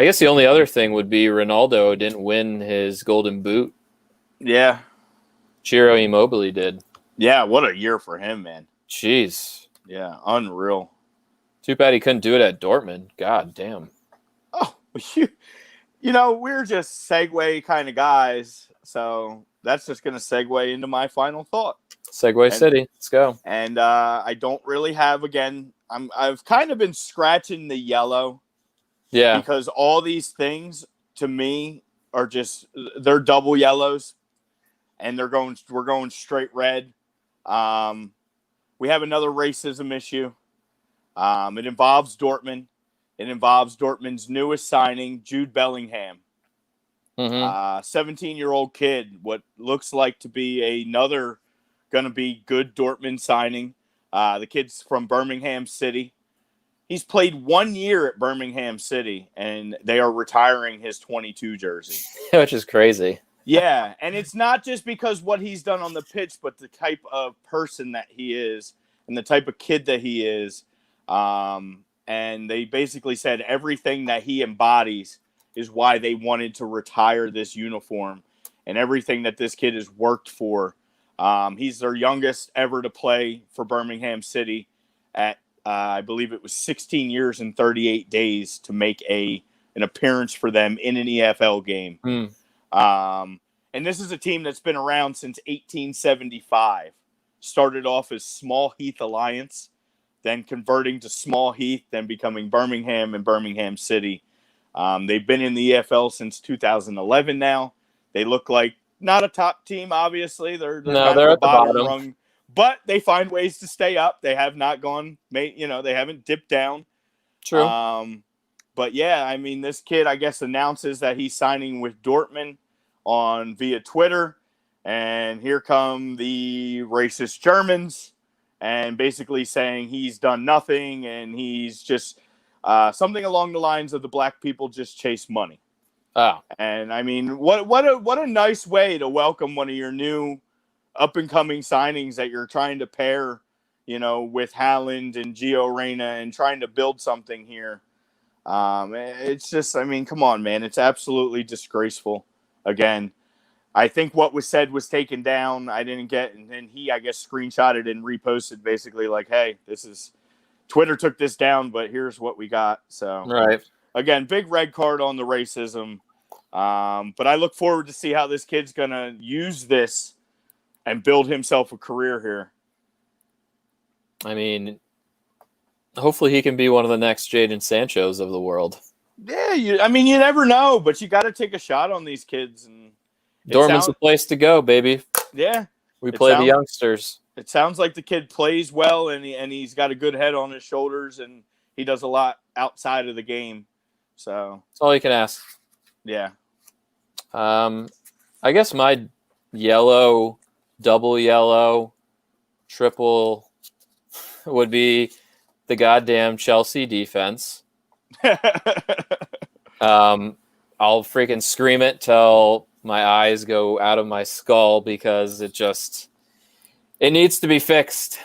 guess the only other thing would be Ronaldo didn't win his Golden Boot. Yeah. Ciro Immobile did. Yeah, what a year for him, man. Jeez. Yeah, unreal. Too bad he couldn't do it at Dortmund. God damn. Oh, we're just segue kind of guys, so that's just going to segue into my final thought. City. Let's go. And I don't really have, again, I've kind of been scratching the yellow. Yeah. Because all these things, to me, are they're double yellows. And we're going straight red. We have another racism issue. It involves Dortmund. It involves Dortmund's newest signing, Jude Bellingham. 17-year-old kid, what looks like to be another going to be good Dortmund signing. The kid's from Birmingham City. He's played 1 year at Birmingham City, and they are retiring his 22 jersey. Which is crazy. Yeah, and it's not just because what he's done on the pitch, but the type of person that he is and the type of kid that he is. And they basically said everything that he embodies is why they wanted to retire this uniform and everything that this kid has worked for. He's their youngest ever to play for Birmingham City at, I believe it was 16 years and 38 days to make an appearance for them in an EFL game. And this is a team that's been around since 1875. Started off as Small Heath Alliance, then converting to Small Heath, then becoming Birmingham and Birmingham City. They've been in the EFL since 2011 now. They look like not a top team, obviously. They're at the bottom rung, but they find ways to stay up. They have not gone, they haven't dipped down. True. But yeah, I mean, this kid, I guess, announces that he's signing with Dortmund via Twitter. And here come the racist Germans and basically saying he's done nothing and he's just something along the lines of the black people just chase money. Oh. And I mean, what a nice way to welcome one of your new up and coming signings that you're trying to pair, with Haaland and Gio Reyna and trying to build something here. It's just, I mean, come on, man. It's absolutely disgraceful. Again, I think what was said was taken down. I didn't get, and then he, I guess, screenshotted and reposted basically like, hey, this is, Twitter took this down, but here's what we got. So, Right. Again, big red card on the racism. But I look forward to see how this kid's going to use this and build himself a career here. I mean, hopefully he can be one of the next Jadon Sanchos of the world. Yeah, you never know, but you got to take a shot on these kids. And Dortmund's the place to go, baby. Yeah. We play the youngsters. It sounds like the kid plays well, and he's got a good head on his shoulders, and he does a lot outside of the game. So that's all you can ask. Yeah. I guess my yellow, double yellow, triple would be the goddamn Chelsea defense. I'll freaking scream it till my eyes go out of my skull because it needs to be fixed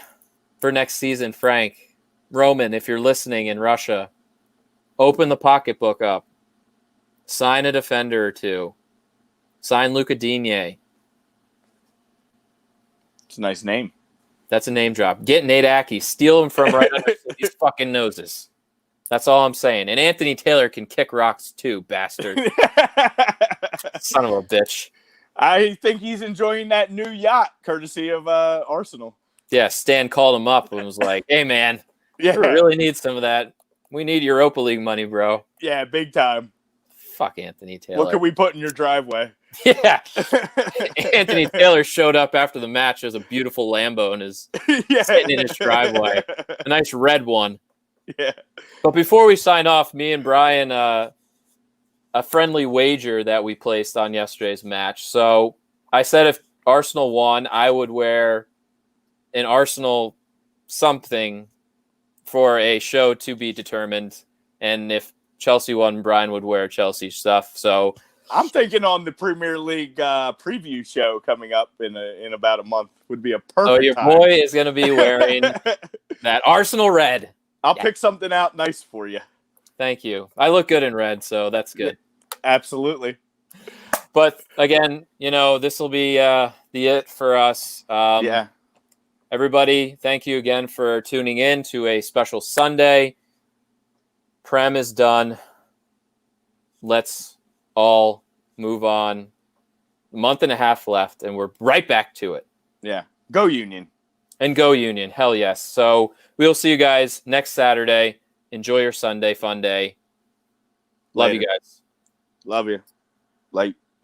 for next season, Frank. Roman, if you're listening in Russia, open the pocketbook up. Sign a defender or two. Sign Luca Digne. It's a nice name. That's a name drop. Get Nate Aki. Steal him from right under these fucking noses. That's all I'm saying. And Anthony Taylor can kick rocks too, bastard. Son of a bitch. I think he's enjoying that new yacht courtesy of Arsenal. Yeah, Stan called him up and was like, hey, man, we really need some of that. We need Europa League money, bro. Yeah, big time. Fuck Anthony Taylor. What can we put in your driveway? Yeah. Anthony Taylor showed up after the match. There's a beautiful Lambo sitting in his driveway. A nice red one. Yeah. But before we sign off, me and Brian, a friendly wager that we placed on yesterday's match. So I said if Arsenal won, I would wear an Arsenal something for a show to be determined. And if Chelsea won, Brian would wear Chelsea stuff. So I'm thinking on the Premier League preview show coming up in about a month would be a perfect So your time. boy is going to be wearing that Arsenal red. I'll pick something out nice for you. Thank you. I look good in red, so that's good. Absolutely. But again, this will be the it for us. Yeah. Everybody, thank you again for tuning in to a special Sunday. Prem is done. Let's all move on. A month and a half left, and we're right back to it. Yeah. Go Union. And go Union. Hell yes. So we'll see you guys next Saturday. Enjoy your Sunday, fun day. Love you guys. Love you. Like.